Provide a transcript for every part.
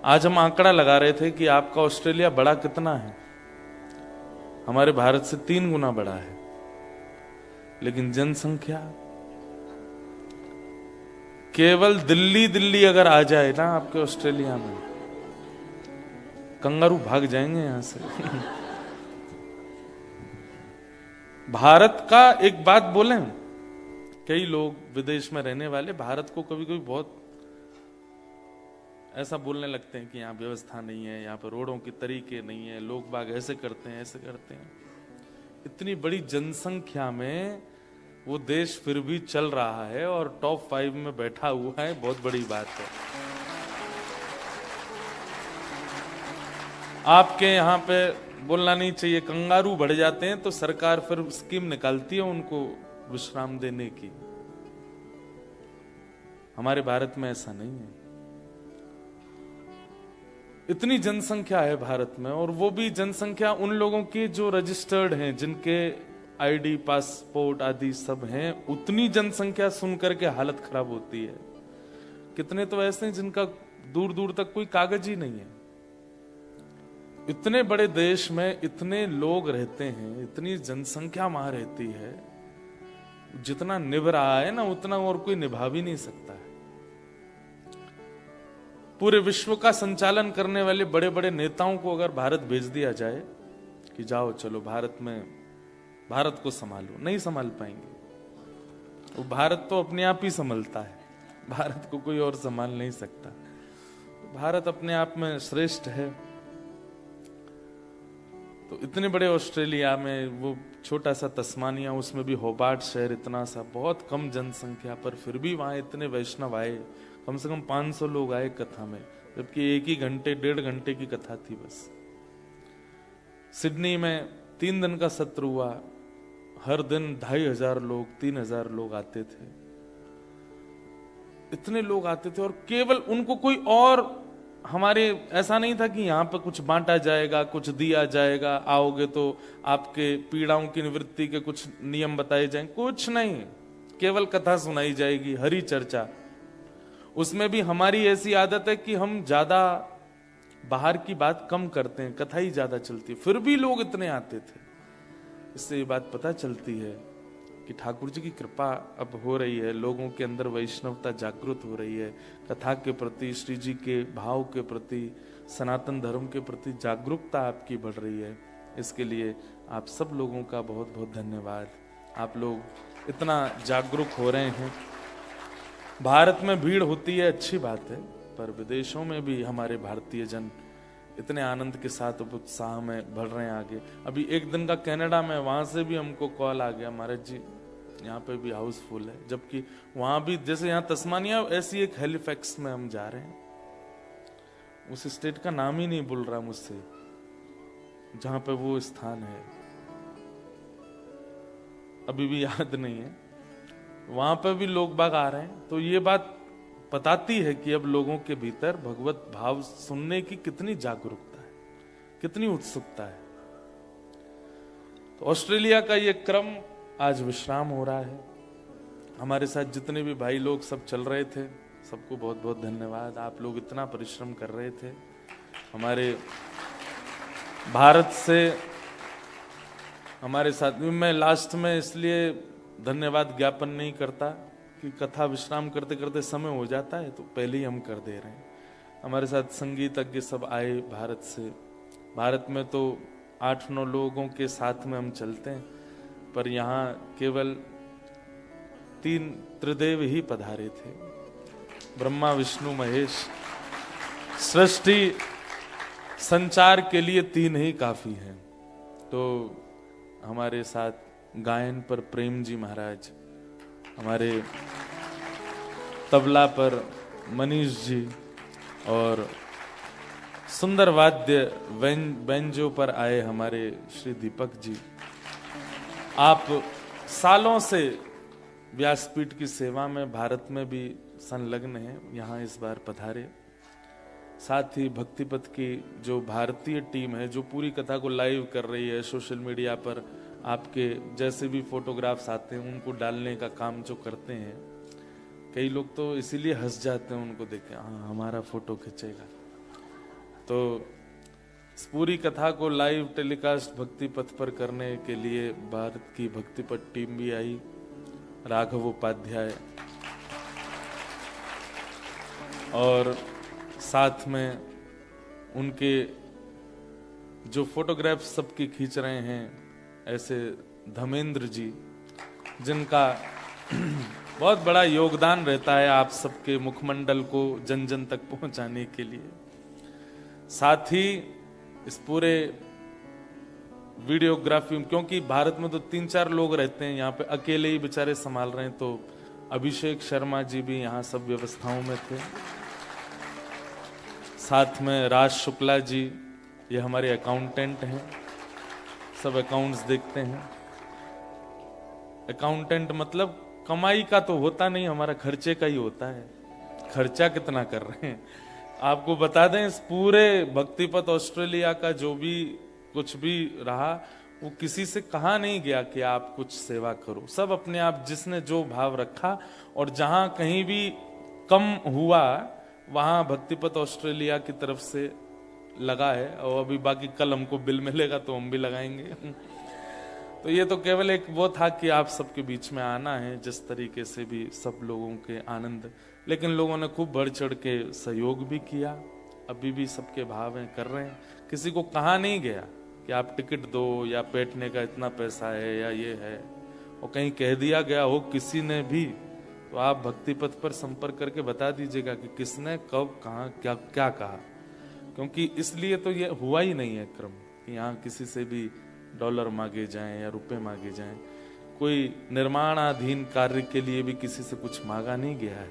आज हम आंकड़ा लगा रहे थे कि आपका ऑस्ट्रेलिया बड़ा कितना है। हमारे भारत से 3 गुना बड़ा है, लेकिन जनसंख्या केवल दिल्ली अगर आ जाए ना आपके ऑस्ट्रेलिया में, कंगारू भाग जाएंगे यहां से। भारत का एक बात बोलें, कई लोग विदेश में रहने वाले भारत को कभी कभी बहुत ऐसा बोलने लगते हैं कि यहाँ व्यवस्था नहीं है, यहाँ पर रोडों के तरीके नहीं है, लोग बाग ऐसे करते हैं ऐसे करते हैं। इतनी बड़ी जनसंख्या में वो देश फिर भी चल रहा है और टॉप 5 में बैठा हुआ है, बहुत बड़ी बात है। आपके यहाँ पे बोलना नहीं चाहिए, कंगारू बढ़ जाते हैं तो सरकार फिर स्कीम निकालती है उनको विश्राम देने की। हमारे भारत में ऐसा नहीं है। इतनी जनसंख्या है भारत में, और वो भी जनसंख्या उन लोगों की जो रजिस्टर्ड हैं, जिनके आईडी पासपोर्ट आदि सब हैं। उतनी जनसंख्या सुनकर के हालत खराब होती है। कितने तो ऐसे हैं जिनका दूर दूर तक कोई कागज ही नहीं है। इतने बड़े देश में इतने लोग रहते हैं, इतनी जनसंख्या वहां रहती है, जितना निभ रहा है ना उतना और कोई निभा भी नहीं सकता है। पूरे विश्व का संचालन करने वाले बड़े बड़े नेताओं को अगर भारत भेज दिया जाए कि जाओ चलो भारत में भारत को संभालो, नहीं संभाल पाएंगे। वो भारत तो अपने आप ही संभलता है, भारत को कोई और संभाल नहीं सकता। भारत अपने आप में श्रेष्ठ है। तो इतने बड़े ऑस्ट्रेलिया में वो छोटा सा तस्मानिया, उसमें भी होबार्ट शहर इतना सा, बहुत कम जनसंख्या, पर फिर भी वहां इतने वैष्णव आए। कम से कम 500 लोग आए कथा में, जबकि 1.5 घंटे की कथा थी बस। सिडनी में 3 दिन का सत्र हुआ, हर दिन 2500 लोग 3000 लोग आते थे। इतने लोग आते थे, और केवल उनको कोई और हमारे ऐसा नहीं था कि यहाँ पर कुछ बांटा जाएगा, कुछ दिया जाएगा, आओगे तो आपके पीड़ाओं की निवृत्ति के कुछ नियम बताए जाएंगे, कुछ नहीं। केवल कथा सुनाई जाएगी, हरी चर्चा। उसमें भी हमारी ऐसी आदत है कि हम ज्यादा बाहर की बात कम करते हैं, कथा ही ज्यादा चलती है, फिर भी लोग इतने आते थे। इससे ये बात पता चलती है कि ठाकुर जी की कृपा अब हो रही है, लोगों के अंदर वैष्णवता जागृत हो रही है, कथा के प्रति, श्री जी के भाव के प्रति, सनातन धर्म के प्रति जागरूकता आपकी बढ़ रही है। इसके लिए आप सब लोगों का बहुत बहुत धन्यवाद। आप लोग इतना जागरूक हो रहे हैं। भारत में भीड़ होती है, अच्छी बात है, पर विदेशों में भी हमारे भारतीय जन इतने आनंद के साथ उत्साह में बढ़ रहे हैं आगे। अभी 1 दिन का कनाडा में, वहां से भी हमको कॉल आ गया, महाराज जी यहाँ पे भी हाउसफुल है। जबकि वहां भी जैसे यहाँ तस्मानिया, ऐसी एक हैलिफैक्स में हम जा रहे हैं, उस स्टेट का नाम ही नहीं बोल रहा मुझसे, जहां पे वो स्थान है, अभी भी याद नहीं है। वहां पर भी लोग बाग आ रहे हैं। तो ये बात बताती है कि अब लोगों के भीतर भगवत भाव सुनने की कितनी जागरूकता है, कितनी उत्सुकता है। तो ऑस्ट्रेलिया का ये क्रम आज विश्राम हो रहा है। हमारे साथ जितने भी भाई लोग सब चल रहे थे, सबको बहुत बहुत धन्यवाद। आप लोग इतना परिश्रम कर रहे थे। हमारे भारत से हमारे साथ, मैं लास्ट में इसलिए धन्यवाद ज्ञापन नहीं करता कि कथा विश्राम करते करते समय हो जाता है, तो पहले ही हम कर दे रहे हैं। हमारे साथ संगीतज्ञ सब आए भारत से। भारत में तो 8-9 लोगों के साथ में हम चलते हैं, पर यहाँ केवल 3 त्रिदेव ही पधारे थे, ब्रह्मा विष्णु महेश। सृष्टि संचार के लिए 3 ही काफी हैं। तो हमारे साथ गायन पर प्रेम जी महाराज, हमारे तबला पर मनीष जी, और सुंदर वाद्य बैंजो पर आए हमारे श्री दीपक जी। आप सालों से व्यासपीठ की सेवा में भारत में भी संलग्न हैं, यहाँ इस बार पधारे। साथ ही भक्तिपथ की जो भारतीय टीम है, जो पूरी कथा को लाइव कर रही है, सोशल मीडिया पर आपके जैसे भी फोटोग्राफ्स आते हैं उनको डालने का काम जो करते हैं। कई लोग तो इसीलिए हंस जाते हैं उनको देख के, हाँ हमारा फोटो खींचेगा। तो इस पूरी कथा को लाइव टेलीकास्ट भक्ति पथ पर करने के लिए भारत की भक्ति पथ टीम भी आई, राघव उपाध्याय, और साथ में उनके जो फोटोग्राफ सबकी खींच रहे हैं ऐसे धर्मेंद्र जी, जिनका बहुत बड़ा योगदान रहता है आप सबके मुखमंडल को जन जन तक पहुंचाने के लिए। साथ ही इस पूरे वीडियोग्राफी, क्योंकि भारत में तो 3-4 लोग रहते हैं, यहाँ पे अकेले ही बेचारे संभाल रहे हैं, तो अभिषेक शर्मा जी भी यहाँ सब व्यवस्थाओं में थे। साथ में राज शुक्ला जी, ये हमारे अकाउंटेंट हैं, सब अकाउंट्स देखते हैं। अकाउंटेंट मतलब कमाई का तो होता नहीं, हमारा खर्चे का ही होता है, खर्चा कितना कर रहे हैं। आपको बता दें, इस पूरे भक्तिपथ ऑस्ट्रेलिया का जो भी कुछ भी रहा, वो किसी से कहा नहीं गया कि आप कुछ सेवा करो, सब अपने आप जिसने जो भाव रखा, और जहां कहीं भी कम हुआ वहां भक्तिपथ ऑस्ट्रेलिया की तरफ से लगा है, और अभी बाकी कल हमको बिल मिलेगा तो हम भी लगाएंगे। तो ये तो केवल एक वो था कि आप सबके बीच में आना है, जिस तरीके से भी सब लोगों के आनंद, लेकिन लोगों ने खूब बढ़ चढ़ के सहयोग भी किया, अभी भी सबके भाव हैं, कर रहे हैं। किसी को कहा नहीं गया कि आप टिकट दो या बैठने का इतना पैसा है या ये है, और कहीं कह दिया गया हो किसी ने भी, तो आप भक्ति पथ पर संपर्क करके बता दीजिएगा कि किसने कब कहाँ क्या क्या कहा, क्योंकि इसलिए तो ये हुआ ही नहीं है क्रम कि यहाँ किसी से भी डॉलर मांगे जाएं या रुपए मांगे जाएं। कोई निर्माणाधीन कार्य के लिए भी किसी से कुछ मांगा नहीं गया है।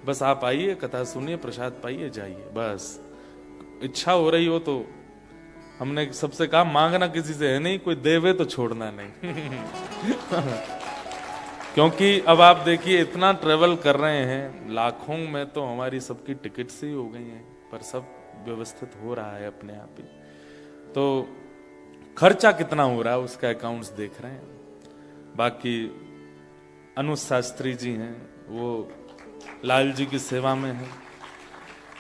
बस आप आइए, कथा सुनिए, प्रसाद पाइए, जाइए, बस। इच्छा हो रही हो तो, हमने सबसे कहा मांगना किसी से है नहीं, कोई देवे तो छोड़ना नहीं। क्योंकि अब आप देखिए इतना ट्रेवल कर रहे हैं, लाखों में तो हमारी सबकी टिकट्स ही हो गई हैं, पर सब व्यवस्थित हो रहा है अपने आप ही। तो खर्चा कितना हो रहा है उसका अकाउंट्स देख रहे हैं। बाकी अनुज शास्त्री जी हैं, वो लाल जी की सेवा में हैं।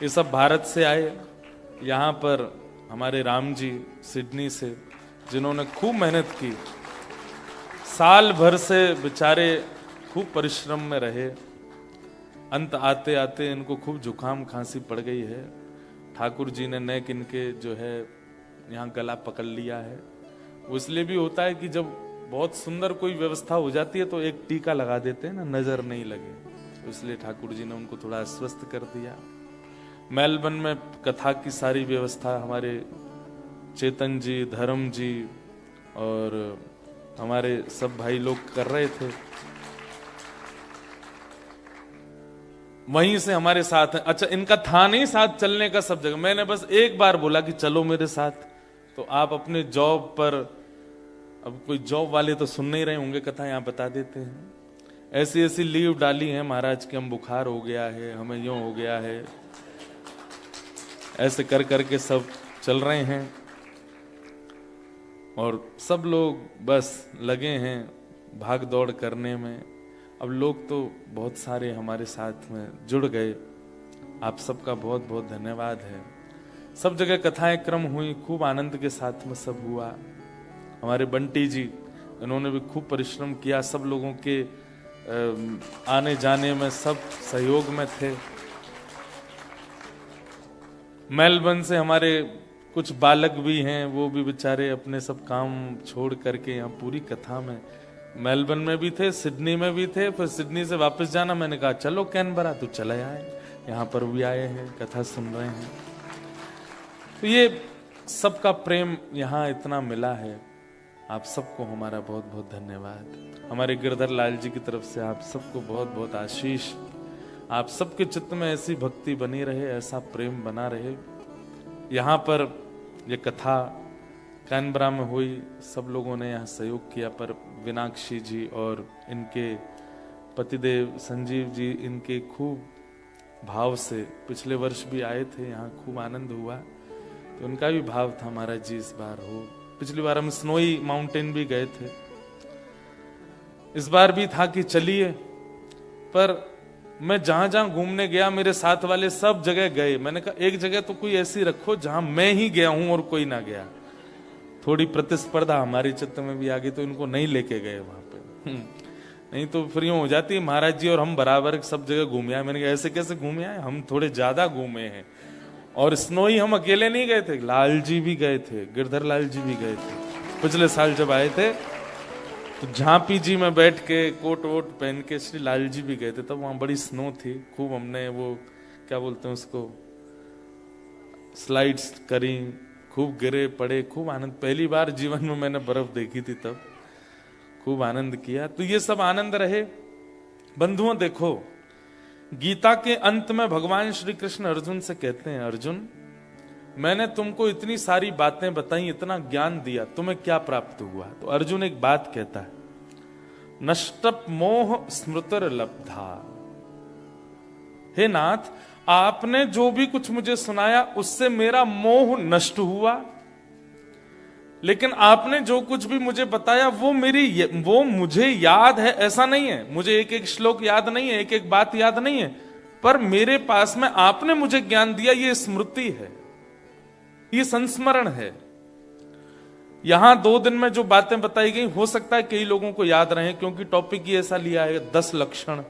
ये सब भारत से आए, यहाँ पर हमारे राम जी सिडनी से, जिन्होंने खूब मेहनत की, साल भर से बेचारे खूब परिश्रम में रहे। अंत आते आते इनको खूब जुकाम खांसी पड़ गई है। ठाकुर जी ने नेक इनके जो है यहाँ गला पकड़ लिया है। वो इसलिए भी होता है कि जब बहुत सुंदर कोई व्यवस्था हो जाती है तो एक टीका लगा देते हैं ना, नजर नहीं लगे, तो इसलिए ठाकुर जी ने उनको थोड़ा अस्वस्थ कर दिया। मेलबर्न में कथा की सारी व्यवस्था हमारे चेतन जी, धर्म जी और हमारे सब भाई लोग कर रहे थे। वहीं से हमारे साथ है। अच्छा, इनका था नहीं साथ चलने का सब जगह, मैंने बस एक बार बोला कि चलो मेरे साथ, तो आप अपने जॉब पर, अब कोई जॉब वाले तो सुन नहीं रहे होंगे कथा, यहाँ बता देते हैं। ऐसी ऐसी लीव डाली है महाराज की, हम बुखार हो गया है, हमें यूं हो गया है, ऐसे कर करके सब चल रहे हैं, और सब लोग बस लगे हैं भाग दौड़ करने में। अब लोग तो बहुत सारे हमारे साथ में जुड़ गए, आप सबका बहुत बहुत धन्यवाद है। सब जगह कथाएं क्रम हुई, खूब आनंद के साथ में सब हुआ। हमारे बंटी जी, इन्होंने भी खूब परिश्रम किया, सब लोगों के आने जाने में सब सहयोग में थे। मेलबर्न से हमारे कुछ बालक भी हैं, वो भी बेचारे अपने सब काम छोड़ करके यहाँ पूरी कथा में, मेलबर्न में भी थे, सिडनी में भी थे, फिर सिडनी से वापस जाना, मैंने कहा चलो कैनबरा, तो चले आए, यहाँ पर भी आए हैं, कथा सुन रहे हैं। तो ये सबका प्रेम यहाँ इतना मिला है, आप सबको हमारा बहुत बहुत धन्यवाद। हमारे गिरधर लाल जी की तरफ से आप सबको बहुत बहुत आशीष। आप सबके चित्त में ऐसी भक्ति बनी रहे, ऐसा प्रेम बना रहे। यहाँ पर ये कथा कैनबरा में हुई, सब लोगों ने यहाँ सहयोग किया, पर विनाक्षी जी और इनके पतिदेव संजीव जी, इनके खूब भाव से पिछले वर्ष भी आए थे, यहाँ खूब आनंद हुआ, तो उनका भी भाव था महाराज जी इस बार हो। पिछली बार हम स्नोई माउंटेन भी गए थे, इस बार भी था कि चलिए, पर मैं जहां जहां घूमने गया मेरे साथ वाले सब जगह गए, मैंने कहा एक जगह तो कोई ऐसी रखो जहां मैं ही गया हूं और कोई ना गया। थोड़ी प्रतिस्पर्धा हमारे चित्त में भी आ गई तो इनको नहीं लेके गए वहां पे। नहीं तो फिर यूं हो जाती है महाराज जी और हम बराबर सब जगह घूमे आए। मैंने कहा ऐसे कैसे घूमे आए, हम थोड़े ज्यादा घूमे हैं। और स्नोई हम अकेले नहीं गए थे, लाल जी भी गए थे, गिरधर लाल जी भी गए थे। पिछले साल जब आए थे तो झांपी जी में बैठ के कोट वोट पहन के श्री लाल जी भी गए थे, तब वहां बड़ी स्नो थी, खूब हमने वो क्या बोलते हैं उसको, स्लाइड्स करी, खूब गिरे पड़े, खूब आनंद। पहली बार जीवन में मैंने बर्फ देखी थी, तब खूब आनंद किया। तो ये सब आनंद रहे। बंधुओं देखो, गीता के अंत में भगवान श्री कृष्ण अर्जुन से कहते हैं, अर्जुन मैंने तुमको इतनी सारी बातें बताई, इतना ज्ञान दिया, तुम्हें क्या प्राप्त हुआ? तो अर्जुन एक बात कहता है, नष्टप मोह स्मृतिर लब्धा। हे नाथ, आपने जो भी कुछ मुझे सुनाया उससे मेरा मोह नष्ट हुआ, लेकिन आपने जो कुछ भी मुझे बताया वो मुझे याद है ऐसा नहीं है। मुझे एक एक श्लोक याद नहीं है, एक एक बात याद नहीं है, पर मेरे पास में आपने मुझे ज्ञान दिया, ये स्मृति है, ये संस्मरण है। यहां 2 दिन में जो बातें बताई गई हो सकता है कई लोगों को याद रहे, क्योंकि टॉपिक ही ऐसा लिया है 10 लक्षण।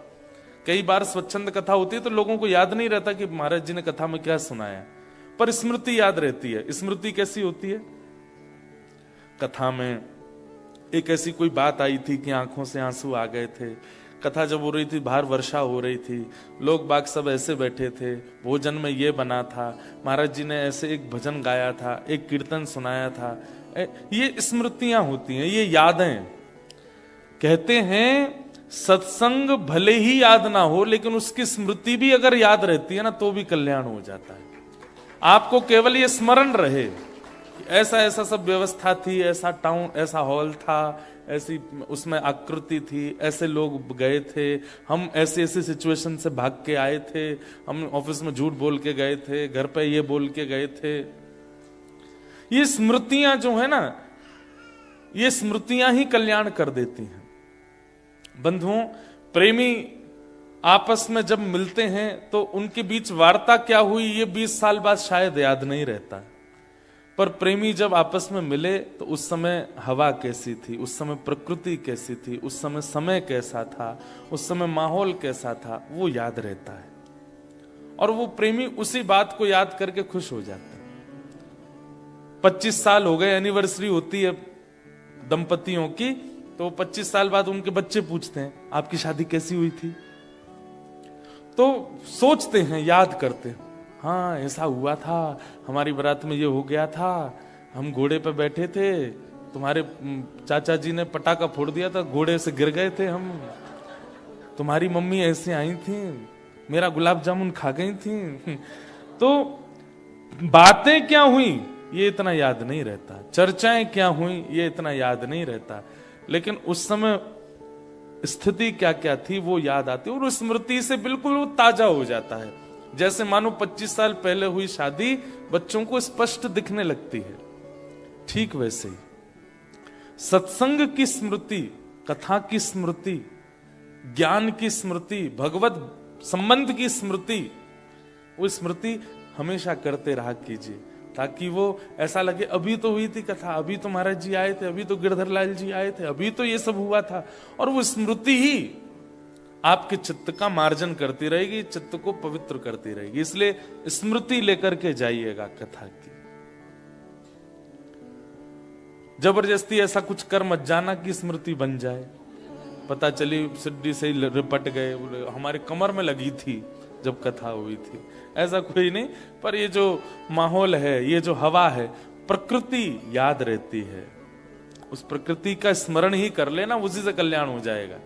कई बार स्वच्छंद कथा होती है तो लोगों को याद नहीं रहता कि महाराज जी ने कथा में क्या सुनाया, पर स्मृति याद रहती है। स्मृति कैसी होती है? कथा में एक ऐसी कोई बात आई थी कि आंखों से आंसू आ गए थे, कथा जब हो रही थी बाहर वर्षा हो रही थी, लोग बाग सब ऐसे बैठे थे, भोजन में ये बना था, महाराज जी ने ऐसे एक भजन गाया था, एक कीर्तन सुनाया था। ये स्मृतियां होती हैं, ये यादें। कहते हैं सत्संग भले ही याद ना हो, लेकिन उसकी स्मृति भी अगर याद रहती है ना तो भी कल्याण हो जाता है। आपको केवल ये स्मरण रहे ऐसा ऐसा सब व्यवस्था थी, ऐसा टाउन, ऐसा हॉल था, ऐसी उसमें आकृति थी, ऐसे लोग गए थे, हम ऐसे ऐसे सिचुएशन से भाग के आए थे, हम ऑफिस में झूठ बोल के गए थे, घर पे ये बोल के गए थे। ये स्मृतियां जो है ना, ये स्मृतियां ही कल्याण कर देती हैं। बंधुओं, प्रेमी आपस में जब मिलते हैं तो उनके बीच वार्ता क्या हुई ये 20 साल बाद शायद याद नहीं रहता, पर प्रेमी जब आपस में मिले तो उस समय हवा कैसी थी, उस समय प्रकृति कैसी थी, उस समय कैसा था, उस समय माहौल कैसा था, वो याद रहता है। और वो प्रेमी उसी बात को याद करके खुश हो जाता है। 25 साल हो गए, एनिवर्सरी होती है दंपतियों की, तो 25 साल बाद उनके बच्चे पूछते हैं आपकी शादी कैसी हुई थी, तो सोचते हैं, याद करते हैं, हाँ ऐसा हुआ था, हमारी बारात में ये हो गया था, हम घोड़े पे बैठे थे, तुम्हारे चाचा जी ने पटाखा फोड़ दिया था, घोड़े से गिर गए थे हम, तुम्हारी मम्मी ऐसे आई थी, मेरा गुलाब जामुन खा गई थी। तो बातें क्या हुई ये इतना याद नहीं रहता, चर्चाएं क्या हुई ये इतना याद नहीं रहता, लेकिन उस समय स्थिति क्या क्या थी वो याद आती है और उस स्मृति से बिल्कुल वो ताजा हो जाता है। जैसे मानो 25 साल पहले हुई शादी बच्चों को स्पष्ट दिखने लगती है, ठीक वैसे ही सत्संग की स्मृति, कथा की स्मृति, ज्ञान की स्मृति, भगवत संबंध की स्मृति, वो स्मृति हमेशा करते रहा कीजिए, ताकि वो ऐसा लगे अभी तो हुई थी कथा, अभी तो महाराज जी आए थे, अभी तो गिरधर लाल जी आए थे, अभी तो ये सब हुआ था। और वो स्मृति ही आपके चित्त का मार्जन करती रहेगी, चित्त को पवित्र करती रहेगी। इसलिए स्मृति लेकर के जाइएगा कथा की। जबरदस्ती ऐसा कुछ कर मत जाना कि स्मृति बन जाए, पता चली सिड्डी से ही लिपट गए, हमारे कमर में लगी थी जब कथा हुई थी, ऐसा कोई नहीं। पर ये जो माहौल है, ये जो हवा है, प्रकृति याद रहती है, उस प्रकृति का स्मरण ही कर लेना, उसी से कल्याण हो जाएगा।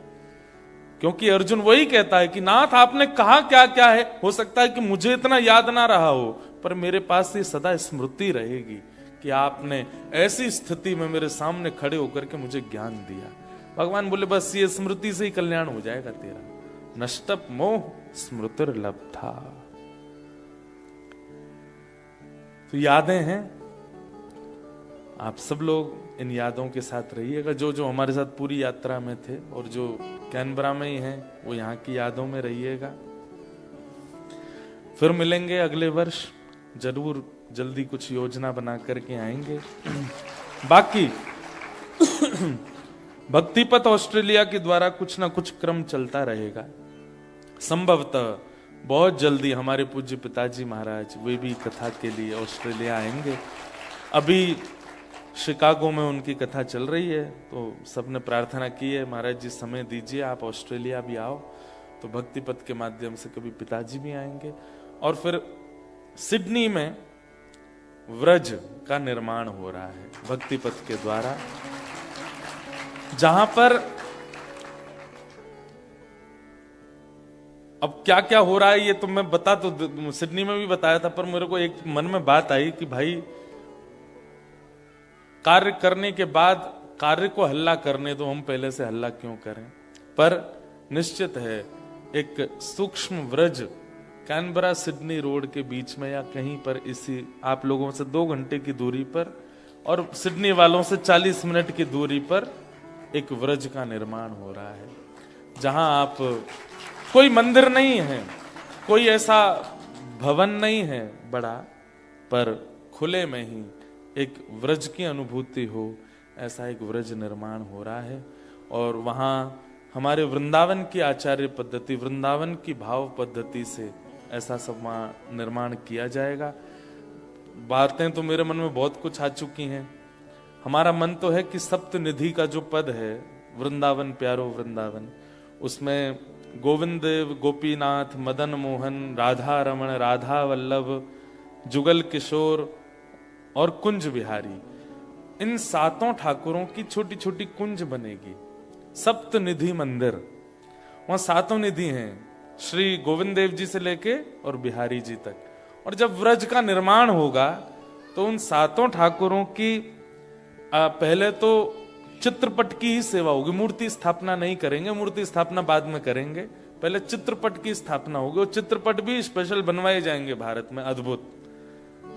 क्योंकि अर्जुन वही कहता है कि नाथ आपने कहा क्या क्या है, हो सकता है कि मुझे इतना याद ना रहा हो, पर मेरे पास ये सदा स्मृति रहेगी कि आपने ऐसी स्थिति में मेरे सामने खड़े होकर के मुझे ज्ञान दिया। भगवान बोले बस ये स्मृति से ही कल्याण हो जाएगा तेरा। नष्टप मोह स्मृतिर लब्धा। तो यादें हैं, आप सब लोग इन यादों के साथ रहिएगा। जो जो हमारे साथ पूरी यात्रा में थे और जो कैनबरा में ही हैं वो यहाँ की यादों में रहिएगा। फिर मिलेंगे अगले वर्ष, जरूर जल्दी कुछ योजना बना करके आएंगे। बाकी भक्तिपथ ऑस्ट्रेलिया के द्वारा कुछ ना कुछ क्रम चलता रहेगा। संभवतः बहुत जल्दी हमारे पूज्य पिताजी महाराज वे भी कथा के लिए ऑस्ट्रेलिया आएंगे। अभी शिकागो में उनकी कथा चल रही है, तो सबने प्रार्थना की है महाराज जी समय दीजिए, आप ऑस्ट्रेलिया भी आओ। तो भक्तिपथ के माध्यम से कभी पिताजी भी आएंगे। और फिर सिडनी में व्रज का निर्माण हो रहा है भक्तिपथ के द्वारा, जहां पर अब क्या क्या हो रहा है ये तो मैं बता, तो सिडनी में भी बताया था, पर मेरे को एक मन में बात आई कि भाई कार्य करने के बाद कार्य को हल्ला करने दो, हम पहले से हल्ला क्यों करें। पर निश्चित है एक सूक्ष्म व्रज कैनबरा सिडनी रोड के बीच में या कहीं पर, इसी आप लोगों से 2 घंटे की दूरी पर और सिडनी वालों से 40 मिनट की दूरी पर एक व्रज का निर्माण हो रहा है, जहां आप, कोई मंदिर नहीं है, कोई ऐसा भवन नहीं है बड़ा, पर खुले में ही एक व्रज की अनुभूति हो, ऐसा एक व्रज निर्माण हो रहा है। और वहां हमारे वृंदावन की आचार्य पद्धति, वृंदावन की भाव पद्धति से ऐसा सब वहां निर्माण किया जाएगा। बातें तो मेरे मन में बहुत कुछ आ चुकी हैं। हमारा मन तो है कि सप्तनिधि का जो पद है, वृंदावन प्यारो वृंदावन, उसमें गोविंद देव, गोपीनाथ, मदन मोहन, राधा रमण, राधा वल्लभ, जुगल किशोर और कुंज बिहारी, इन 7 ठाकुरों की छोटी छोटी कुंज बनेगी। सप्तनिधि मंदिर, वहां 7 निधि हैं, श्री गोविंद देव जी से लेके और बिहारी जी तक। और जब व्रज का निर्माण होगा तो उन 7 ठाकुरों की पहले तो चित्रपट की ही सेवा होगी, मूर्ति स्थापना नहीं करेंगे, मूर्ति स्थापना बाद में करेंगे, पहले चित्रपट की स्थापना होगी। और चित्रपट भी स्पेशल बनवाए जाएंगे भारत में, अद्भुत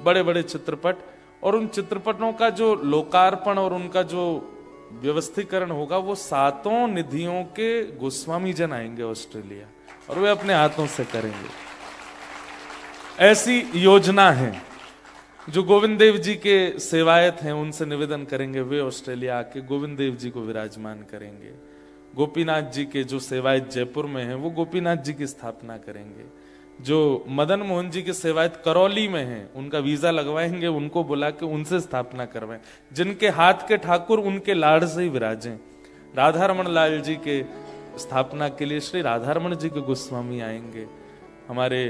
बड़े बड़े चित्रपट। और उन चित्रपटों का जो लोकार्पण और उनका जो व्यवस्थीकरण होगा, वो 7 निधियों के गोस्वामी जन आएंगे ऑस्ट्रेलिया और वे अपने हाथों से करेंगे। ऐसी योजना है। जो गोविंद देव जी के सेवायत हैं उनसे निवेदन करेंगे, वे ऑस्ट्रेलिया आके गोविंद देव जी को विराजमान करेंगे। गोपीनाथ जी के जो सेवायत जयपुर में हैं, वो गोपीनाथ जी की स्थापना करेंगे। जो मदन मोहन जी के सेवायत करौली में हैं, उनका वीजा लगवाएंगे, उनको बुला के उनसे स्थापना करवाएं। जिनके हाथ के ठाकुर उनके लाड़ से ही विराजें। राधा रमण लाल जी के स्थापना के लिए श्री राधा रमण जी के गोस्वामी आएंगे। हमारे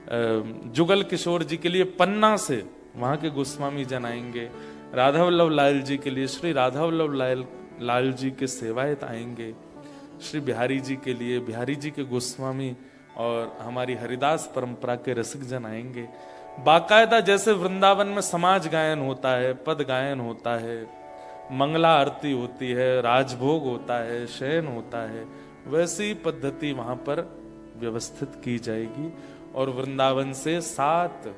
जुगल किशोर जी के लिए पन्ना से वहां के गोस्वामी जन आएंगे। राधा वल्लभ लाल जी के लिए श्री राधा वल्लभ लाल जी के सेवायत आएंगे। श्री बिहारी जी के लिए बिहारी जी के गोस्वामी और हमारी हरिदास परंपरा के रसिक जन आएंगे। बाकायदा जैसे वृंदावन में समाज गायन होता है, पद गायन होता है, मंगला आरती होती है, राजभोग होता है, शयन होता है, वैसी पद्धति वहां पर व्यवस्थित की जाएगी। और वृंदावन से 7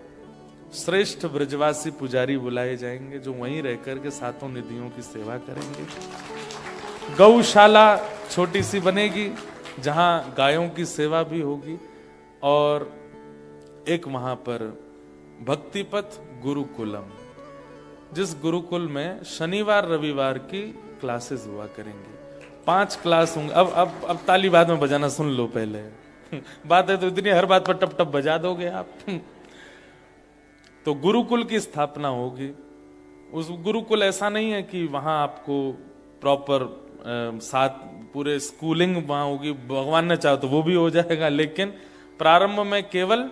श्रेष्ठ ब्रजवासी पुजारी बुलाए जाएंगे, जो वहीं रहकर के 7 निधियों की सेवा करेंगे। गौशाला छोटी सी बनेगी, जहां गायों की सेवा भी होगी। और एक वहां पर भक्तिपथ गुरुकुलम, जिस गुरुकुल में शनिवार रविवार की क्लासेस हुआ करेंगे। 5 क्लास होंगे। अब ताली बाद में बजाना सुन लो पहले। बात है तो इतनी, हर बात पर टप टप बजा दोगे आप। तो गुरुकुल की स्थापना होगी। उस गुरुकुल ऐसा नहीं है कि वहां आपको प्रॉपर 7 पूरे स्कूलिंग वहां होगी, भगवान ने चाहा तो वो भी हो जाएगा, लेकिन प्रारंभ में केवल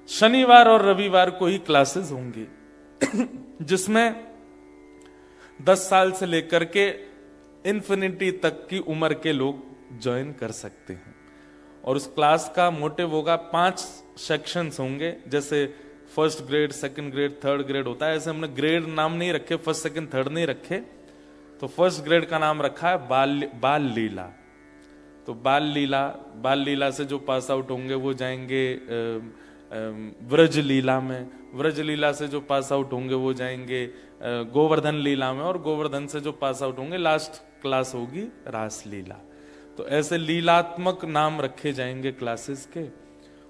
शनिवार और रविवार को ही क्लासेस होंगी, जिसमें 10 साल से लेकर के इन्फिनिटी तक की उम्र के लोग ज्वाइन कर सकते हैं। और उस क्लास का मोटिव होगा, 5 सेक्शंस होंगे, जैसे first grade, second grade, third grade होता है। ऐसे हमने ग्रेड नाम नहीं रखे, फर्स्ट सेकंड थर्ड नहीं रखे। तो फर्स्ट ग्रेड का नाम रखा है बाल लीला। तो बाल लीला से जो पास आउट होंगे वो जाएंगे व्रज लीला में। व्रज लीला से जो पास आउट होंगे वो जाएंगे गोवर्धन लीला में। और गोवर्धन से जो पास आउट होंगे, लास्ट क्लास होगी रास लीला। तो ऐसे लीलात्मक नाम रखे जाएंगे क्लासेस के।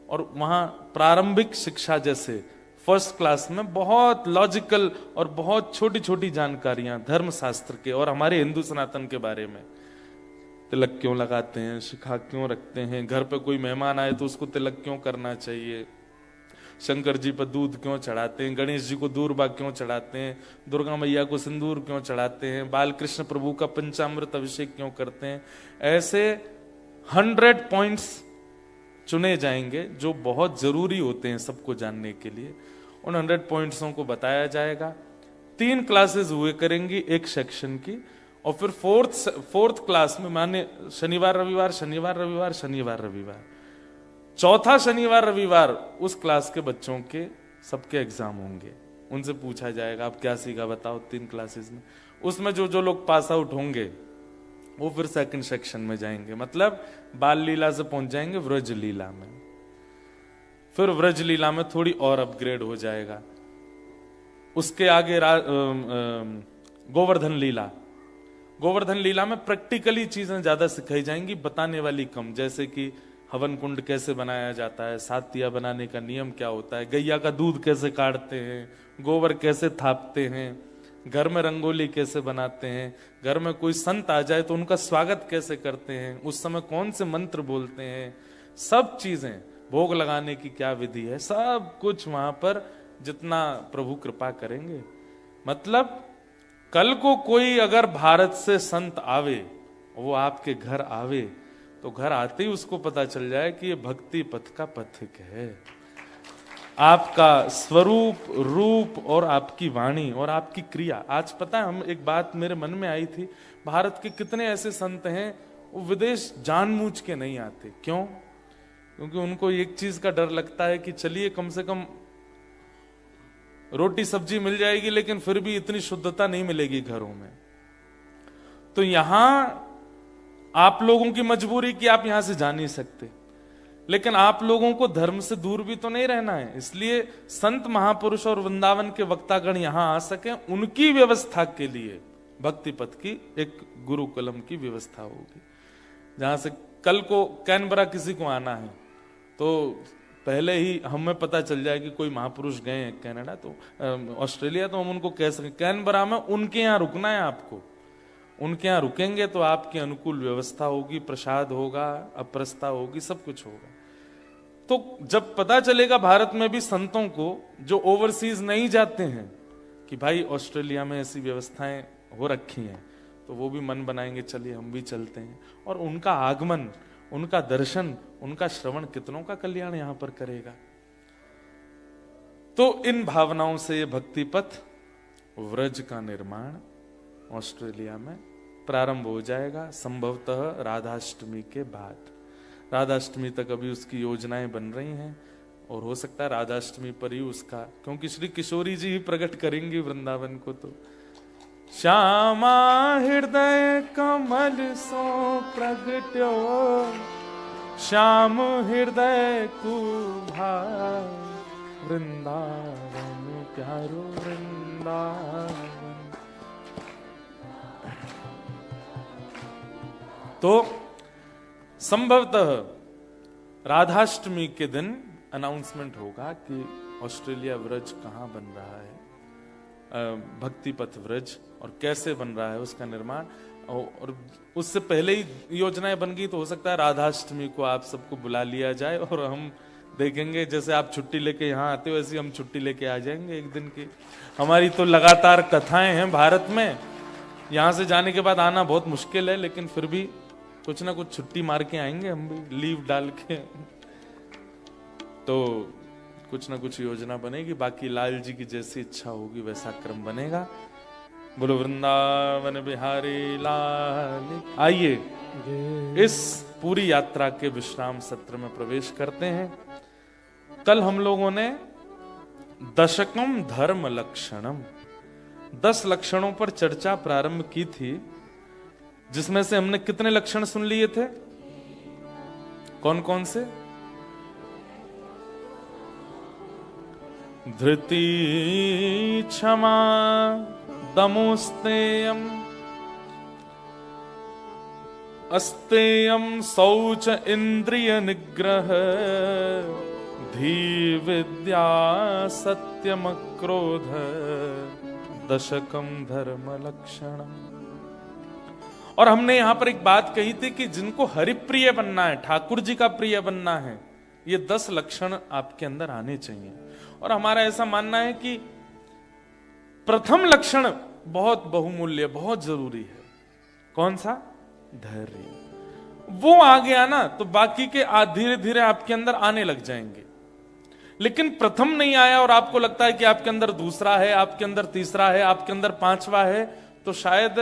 और वहां प्रारंभिक शिक्षा जैसे फर्स्ट क्लास में बहुत लॉजिकल और बहुत छोटी छोटी जानकारियां धर्म शास्त्र के और हमारे हिंदू सनातन के बारे में, तिलक क्यों लगाते हैं, शिखा क्यों रखते हैं, घर पे कोई मेहमान आए तो उसको तिलक क्यों करना चाहिए, शंकर जी पर दूध क्यों चढ़ाते हैं, गणेश जी को दूर्बा क्यों चढ़ाते हैं, दुर्गा मैया को सिंदूर क्यों चढ़ाते हैं, बाल कृष्ण प्रभु का पंचामृत अभिषेक क्यों करते हैं। ऐसे 100 पॉइंट्स चुने जाएंगे जो बहुत जरूरी होते हैं सबको जानने के लिए। उन 100 पॉइंट्सों को बताया जाएगा। 3 क्लासेस हुए करेंगी एक सेक्शन की, और फिर फोर्थ क्लास में माने शनिवार रविवार शनिवार रविवार शनिवार रविवार, चौथा शनिवार रविवार उस क्लास के बच्चों के सबके एग्जाम होंगे। उनसे पूछा जाएगा आप क्या सीखा बताओ 3 क्लासेस में। उसमें जो जो लोग पास आउट होंगे वो फिर सेकंड सेक्शन में जाएंगे, मतलब बाल लीला से पहुंच जाएंगे व्रज लीला में। फिर व्रज लीला में थोड़ी और अपग्रेड हो जाएगा। उसके आगे गोवर्धन लीला। गोवर्धन लीला में प्रैक्टिकली चीजें ज्यादा सिखाई जाएंगी, बताने वाली कम, जैसे कि हवन कुंड कैसे बनाया जाता है, सातिया बनाने का नियम क्या होता है, गैया का दूध कैसे काटते हैं, गोबर कैसे थापते हैं, घर में रंगोली कैसे बनाते हैं, घर में कोई संत आ जाए तो उनका स्वागत कैसे करते हैं, उस समय कौन से मंत्र बोलते हैं, सब चीजें, भोग लगाने की क्या विधि है, सब कुछ वहां पर जितना प्रभु कृपा करेंगे। मतलब कल को कोई अगर भारत से संत आवे, वो आपके घर आवे, तो घर आते ही उसको पता चल जाए कि ये भक्ति पथ का पथिक है। आपका स्वरूप, रूप और आपकी वाणी और आपकी क्रिया। आज पता है, हम एक बात मेरे मन में आई थी, भारत के कितने ऐसे संत हैं वो विदेश जानबूझ के नहीं आते। क्यों? क्योंकि उनको एक चीज का डर लगता है कि चलिए कम से कम रोटी सब्जी मिल जाएगी, लेकिन फिर भी इतनी शुद्धता नहीं मिलेगी घरों में। तो यहां आप लोगों की मजबूरी कि आप यहां से जा नहीं सकते, लेकिन आप लोगों को धर्म से दूर भी तो नहीं रहना है। इसलिए संत महापुरुष और वृंदावन के वक्तागण यहां आ सके, उनकी व्यवस्था के लिए भक्ति पथ की एक गुरुकुलम की व्यवस्था होगी, जहां से कल को कैनबरा किसी को आना है तो पहले ही हमें पता चल जाए कि कोई महापुरुष गए हैं कनाडा, तो ऑस्ट्रेलिया, तो हम उनको कह सकें कैनबरा में उनके यहाँ रुकना है आपको, उनके यहाँ रुकेंगे तो आपकी अनुकूल व्यवस्था होगी, प्रसाद होगा, अप्रस्था होगी, सब कुछ होगा। तो जब पता चलेगा भारत में भी संतों को जो ओवरसीज नहीं जाते हैं कि भाई ऑस्ट्रेलिया में ऐसी व्यवस्थाएं हो रखी हैं, तो वो भी मन बनाएंगे चलिए हम भी चलते हैं। और उनका आगमन, उनका दर्शन, उनका श्रवण कितनों का कल्याण यहां पर करेगा। तो इन भावनाओं से ये भक्ति पथ व्रज का निर्माण ऑस्ट्रेलिया में प्रारंभ हो जाएगा, संभवतः राधाष्टमी के बाद। राधाष्टमी तक अभी उसकी योजनाएं बन रही हैं, और हो सकता है राधाष्टमी पर ही उसका, क्योंकि श्री किशोरी जी ही प्रकट करेंगी वृंदावन को। तो श्यामा हृदय कमल सो प्रगट्यो, श्याम हृदय कुभार, वृंदावन प्यारो वृंदावन। तो संभवतः राधाष्टमी के दिन अनाउंसमेंट होगा कि ऑस्ट्रेलिया व्रज कहां बन रहा है, भक्ति पथ व्रज, और कैसे बन रहा है उसका निर्माण। और उससे पहले ही योजनाएं बन गई तो हो सकता है राधाष्टमी को आप सबको बुला लिया जाए, और हम देखेंगे जैसे आप छुट्टी लेके यहाँ आते हो वैसे हम छुट्टी लेके आ जाएंगे एक दिन की। हमारी तो लगातार कथाएं हैं भारत में, यहाँ से जाने के बाद आना बहुत मुश्किल है, लेकिन फिर भी कुछ ना कुछ छुट्टी मार के आएंगे हम भी, लीव डाल के। तो कुछ ना कुछ योजना बनेगी, बाकी लाल जी की जैसी इच्छा होगी वैसा क्रम बनेगा। बोलो वृंदावन बिहारी लाल। आइए इस पूरी यात्रा के विश्राम सत्र में प्रवेश करते हैं। कल हम लोगों ने दशकम धर्म लक्षणम, 10 लक्षणों पर चर्चा प्रारंभ की थी, जिसमें से हमने कितने लक्षण सुन लिए थे? कौन कौन से? धृति, क्षमा, दमोस्तेयम, अस्तेयम शौच इंद्रिय निग्रह धी विद्या सत्यम क्रोध दशकम धर्म लक्षणम। और हमने यहां पर एक बात कही थी कि जिनको हरिप्रिय बनना है, ठाकुर जी का प्रिय बनना है, ये 10 लक्षण आपके अंदर आने चाहिए। और हमारा ऐसा मानना है कि प्रथम लक्षण बहुत बहुमूल्य, बहुत जरूरी है। कौन सा? धैर्य। वो आ गया ना तो बाकी के धीरे धीरे आपके अंदर आने लग जाएंगे। लेकिन प्रथम नहीं आया और आपको लगता है कि आपके अंदर दूसरा है, आपके अंदर तीसरा है, आपके अंदर 5वां है, तो शायद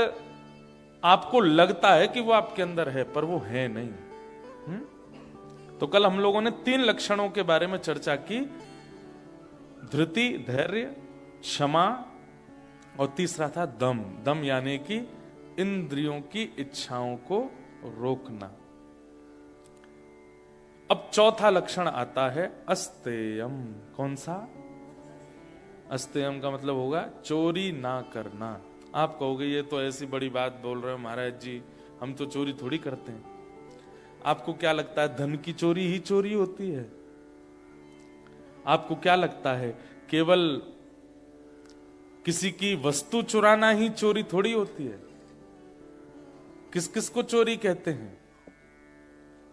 आपको लगता है कि वो आपके अंदर है, पर वो है नहीं। तो कल हम लोगों ने 3 लक्षणों के बारे में चर्चा की, धृति, धैर्य, क्षमा, और तीसरा था दम। दम यानी कि इंद्रियों की इच्छाओं को रोकना। अब चौथा लक्षण आता है अस्तेयम। कौन सा? अस्तेयम का मतलब होगा चोरी ना करना। आप कहोगे ये तो ऐसी बड़ी बात बोल रहे हो महाराज जी, हम तो चोरी थोड़ी करते हैं। आपको क्या लगता है धन की चोरी ही चोरी होती है? आपको क्या लगता है केवल किसी की वस्तु चुराना ही चोरी थोड़ी होती है? किस किस को चोरी कहते हैं?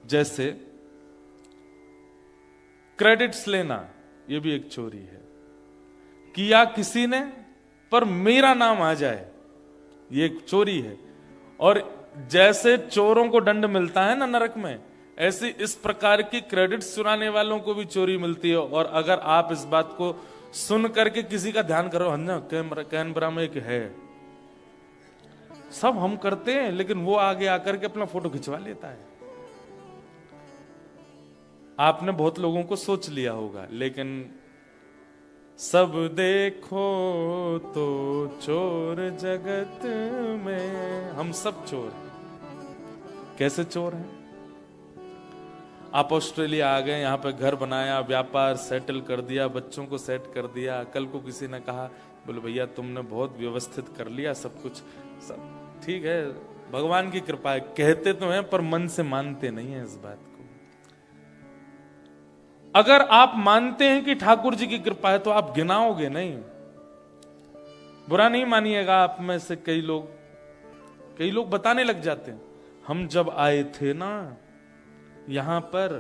जैसे क्रेडिट्स लेना, यह भी एक चोरी है। किया किसी ने पर मेरा नाम आ जाए, ये एक चोरी है। और जैसे चोरों को दंड मिलता है ना नरक में, ऐसी इस प्रकार की क्रेडिट्स चुराने वालों को भी चोरी मिलती है। और अगर आप इस बात को सुन करके किसी का ध्यान करो, कैनबरा में एक है, सब हम करते हैं, लेकिन वो आगे आकर के अपना फोटो खिंचवा लेता है। आपने बहुत लोगों को सोच लिया होगा, लेकिन सब देखो तो चोर जगत में, हम सब चोर हैं। कैसे चोर हैं? आप ऑस्ट्रेलिया आ गए, यहां पे घर बनाया, व्यापार सेटल कर दिया, बच्चों को सेट कर दिया। कल को किसी ने कहा, बोले भैया तुमने बहुत व्यवस्थित कर लिया सब कुछ, सब ठीक है, भगवान की कृपा है। कहते तो हैं पर मन से मानते नहीं है इस बात को। अगर आप मानते हैं कि ठाकुर जी की कृपा है तो आप गिनाओगे नहीं। बुरा नहीं मानिएगा, आप में से कई लोग बताने लग जाते हैं, हम जब आए थे ना यहां पर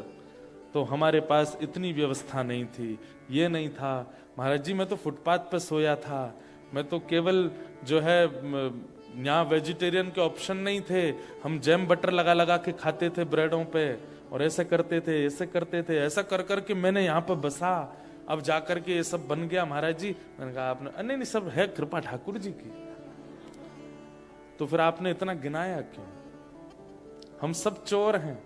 तो हमारे पास इतनी व्यवस्था नहीं थी, ये नहीं था महाराज जी, मैं तो फुटपाथ पे सोया था, मैं तो केवल जो है यहाँ वेजिटेरियन के ऑप्शन नहीं थे, हम जैम बटर लगा लगा के खाते थे ब्रेडों पे, और ऐसे करते थे, ऐसे करते थे, ऐसा कर करके मैंने यहाँ पर बसा, अब जाकर के ये सब बन गया महाराज जी। मैंने कहा आपने, नहीं सब है कृपा ठाकुर जी की। तो फिर आपने इतना गिनाया क्यों? हम सब चोर हैं,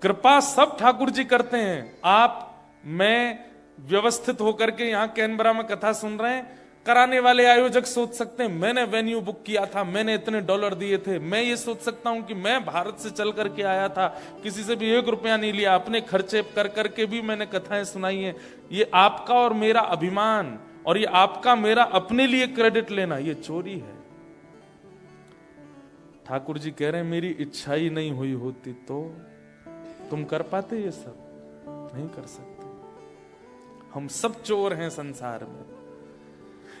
कृपा सब ठाकुर जी करते हैं। आप मैं व्यवस्थित होकर के यहाँ कैनबरा में कथा सुन रहे हैं, कराने वाले आयोजक सोच सकते हैं मैंने वेन्यू बुक किया था, मैंने इतने डॉलर दिए थे। मैं ये सोच सकता हूं कि मैं भारत से चल करके आया था, किसी से भी 1 रुपया नहीं लिया, अपने खर्चे कर करके भी मैंने कथाएं सुनाई हैं। ये आपका और मेरा अभिमान, और ये आपका मेरा अपने लिए क्रेडिट लेना, ये चोरी है। ठाकुर जी कह रहे हैं मेरी इच्छा ही नहीं हुई होती तो तुम कर पाते? ये सब नहीं कर सकते। हम सब चोर हैं संसार में।